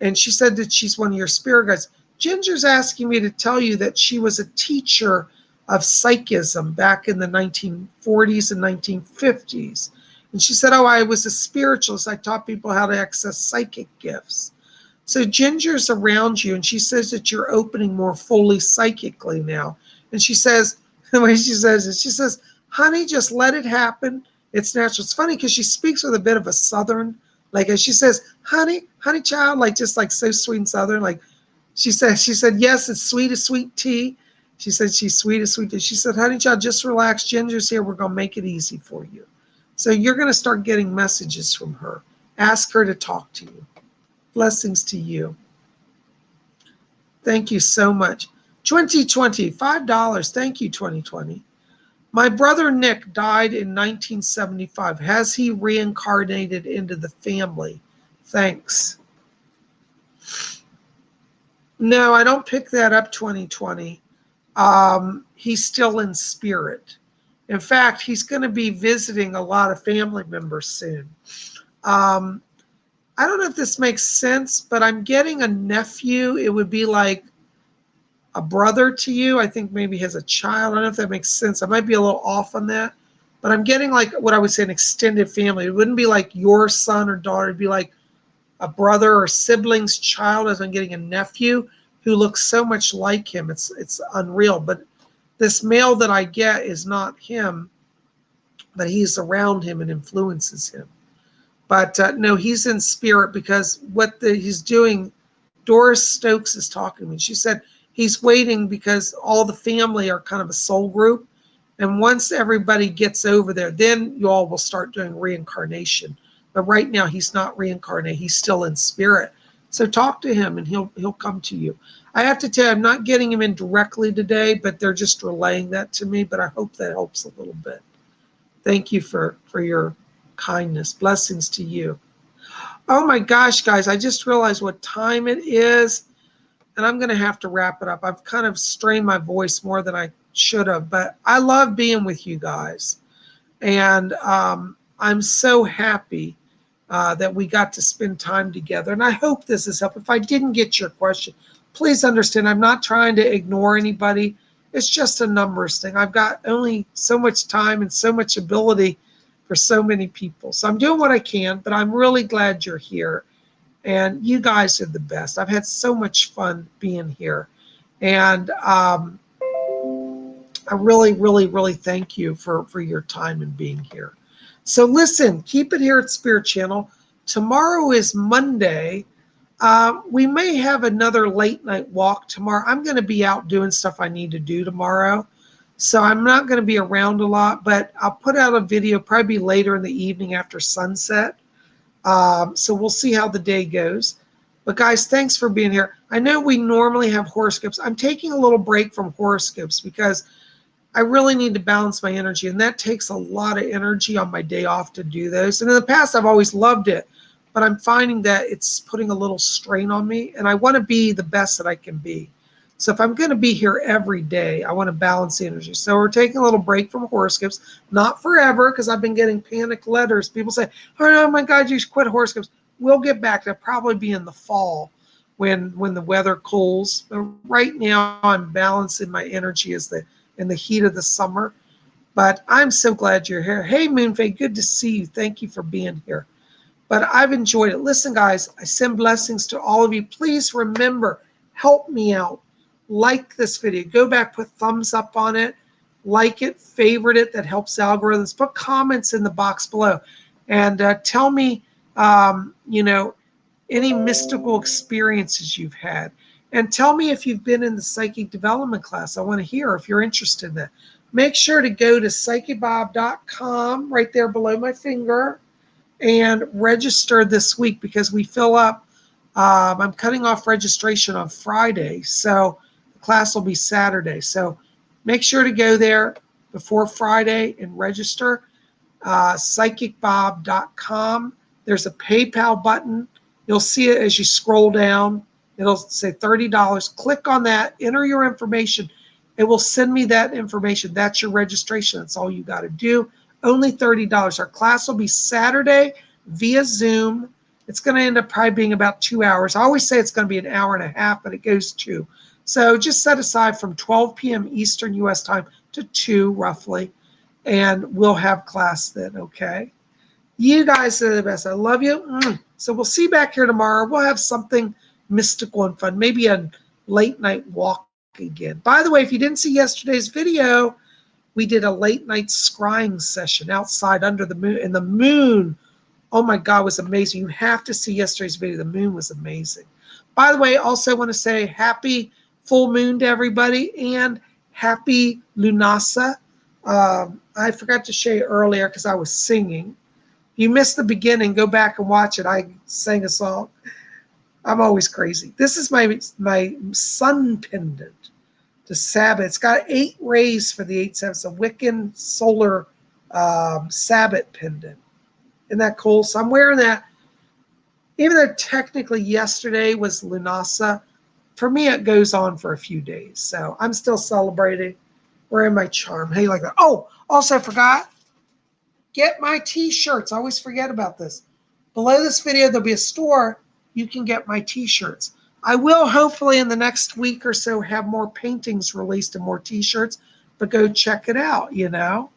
Speaker 1: And she said that she's one of your spirit guides. Ginger's asking me to tell you that she was a teacher of psychism back in the 1940s and 1950s. And she said, oh, I was a spiritualist. I taught people how to access psychic gifts. So Ginger's around you, and she says that you're opening more fully psychically now. And she says, the way she says it, she says, honey, just let it happen. It's natural. It's funny because she speaks with a bit of a southern, like as she says, honey child, like just like so sweet and southern. Like she said, yes, it's sweet as sweet tea. She said she's sweet as sweet tea. She said, honey child, just relax. Ginger's here. We're going to make it easy for you. So you're going to start getting messages from her. Ask her to talk to you. Blessings to you. Thank you so much. 2020, $5. Thank you, 2020. My brother Nick died in 1975. Has he reincarnated into the family? Thanks. No, I don't pick that up, 2020. He's still in spirit. In fact, he's going to be visiting a lot of family members soon. I don't know if this makes sense, but I'm getting a nephew. It would be like a brother to you. I think maybe he has a child. I don't know if that makes sense. I might be a little off on that, but I'm getting like what I would say an extended family. It wouldn't be like your son or daughter. It'd be like a brother or sibling's child, as I'm getting a nephew who looks so much like him. It's unreal. But this male that I get is not him, but he's around him and influences him. But no, he's in spirit because what he's doing, Doris Stokes is talking to me. She said he's waiting because all the family are kind of a soul group. And once everybody gets over there, then you all will start doing reincarnation. But right now he's not reincarnated. He's still in spirit. So talk to him and he'll come to you. I have to tell you, I'm not getting him in directly today, but they're just relaying that to me. But I hope that helps a little bit. Thank you for your kindness. Blessings to you. Oh my gosh, guys, I just realized what time it is, and I'm going to have to wrap it up. I've kind of strained my voice more than I should have. But I love being with you guys. And I'm so happy that we got to spend time together. And I hope this has helped. If I didn't get your question, please understand I'm not trying to ignore anybody. It's just a numbers thing. I've got only so much time and so much ability for so many people. So I'm doing what I can, but I'm really glad you're here. And you guys are the best. I've had so much fun being here. And I really, really, really thank you for your time and being here. So listen, keep it here at Spirit Channel. Tomorrow is Monday. We may have another late night walk tomorrow. I'm going to be out doing stuff I need to do tomorrow. So I'm not going to be around a lot, but I'll put out a video probably later in the evening after sunset. So we'll see how the day goes. But guys, thanks for being here. I know we normally have horoscopes. I'm taking a little break from horoscopes because I really need to balance my energy, and that takes a lot of energy on my day off to do those. And in the past, I've always loved it, but I'm finding that it's putting a little strain on me, and I want to be the best that I can be. So if I'm going to be here every day, I want to balance the energy. So we're taking a little break from horoscopes, not forever, because I've been getting panic letters. People say, oh my God, you should quit horoscopes. We'll get back. They'll probably be in the fall when the weather cools. But right now, I'm balancing my energy in the heat of the summer. But I'm so glad you're here. Hey, Moonfae, good to see you. Thank you for being here. But I've enjoyed it. Listen, guys, I send blessings to all of you. Please remember, help me out. Like this video. Go back, put thumbs up on it. Like it, favorite it. That helps algorithms. Put comments in the box below. And tell me, any mystical experiences you've had. And tell me if you've been in the psychic development class. I want to hear if you're interested in that. Make sure to go to PsychicBob.com right there below my finger and register this week because we fill up. I'm cutting off registration on Friday, so the class will be Saturday. So make sure to go there before Friday and register. PsychicBob.com. There's a PayPal button. You'll see it as you scroll down. It'll say $30. Click on that, enter your information. It will send me that information. That's your registration. That's all you got to do. Only $30. Our class will be Saturday via Zoom. It's going to end up probably being about 2 hours. I always say it's going to be an hour and a half, but it goes 2. So just set aside from 12 p.m. Eastern U.S. time to 2 roughly, and we'll have class then, okay? You guys are the best. I love you. So we'll see you back here tomorrow. We'll have something mystical and fun, maybe a late night walk again. By the way, if you didn't see yesterday's video, we did a late night scrying session outside under the moon. And the moon, oh my God, was amazing. You have to see yesterday's video. The moon was amazing. By the way, also want to say happy full moon to everybody and happy Lunasa. I forgot to share earlier because I was singing. If you missed the beginning, go back and watch it. I sang a song. I'm always crazy. This is my sun pendant to Sabbath. It's got 8 rays for the 8 7. It's a Wiccan solar Sabbath pendant. Isn't that cool? So I'm wearing that. Even though technically yesterday was Lunasa, for me it goes on for a few days. So I'm still celebrating. Wearing my charm. How you like that? Oh, also forgot. Get my t-shirts. I always forget about this. Below this video, there'll be a store. You can get my t-shirts. I will hopefully in the next week or so have more paintings released and more t-shirts, but go check it out, you know.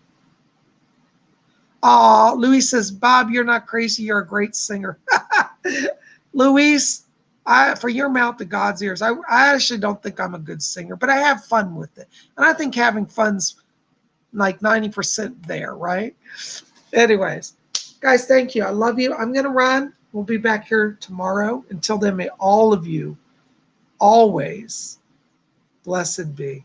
Speaker 1: Luis says, Bob, you're not crazy. You're a great singer. Luis, for your mouth to God's ears, I actually don't think I'm a good singer, but I have fun with it. And I think having fun's like 90% there, right? Anyways, guys, thank you. I love you. I'm going to run. We'll be back here tomorrow. Until then, may all of you always blessed be.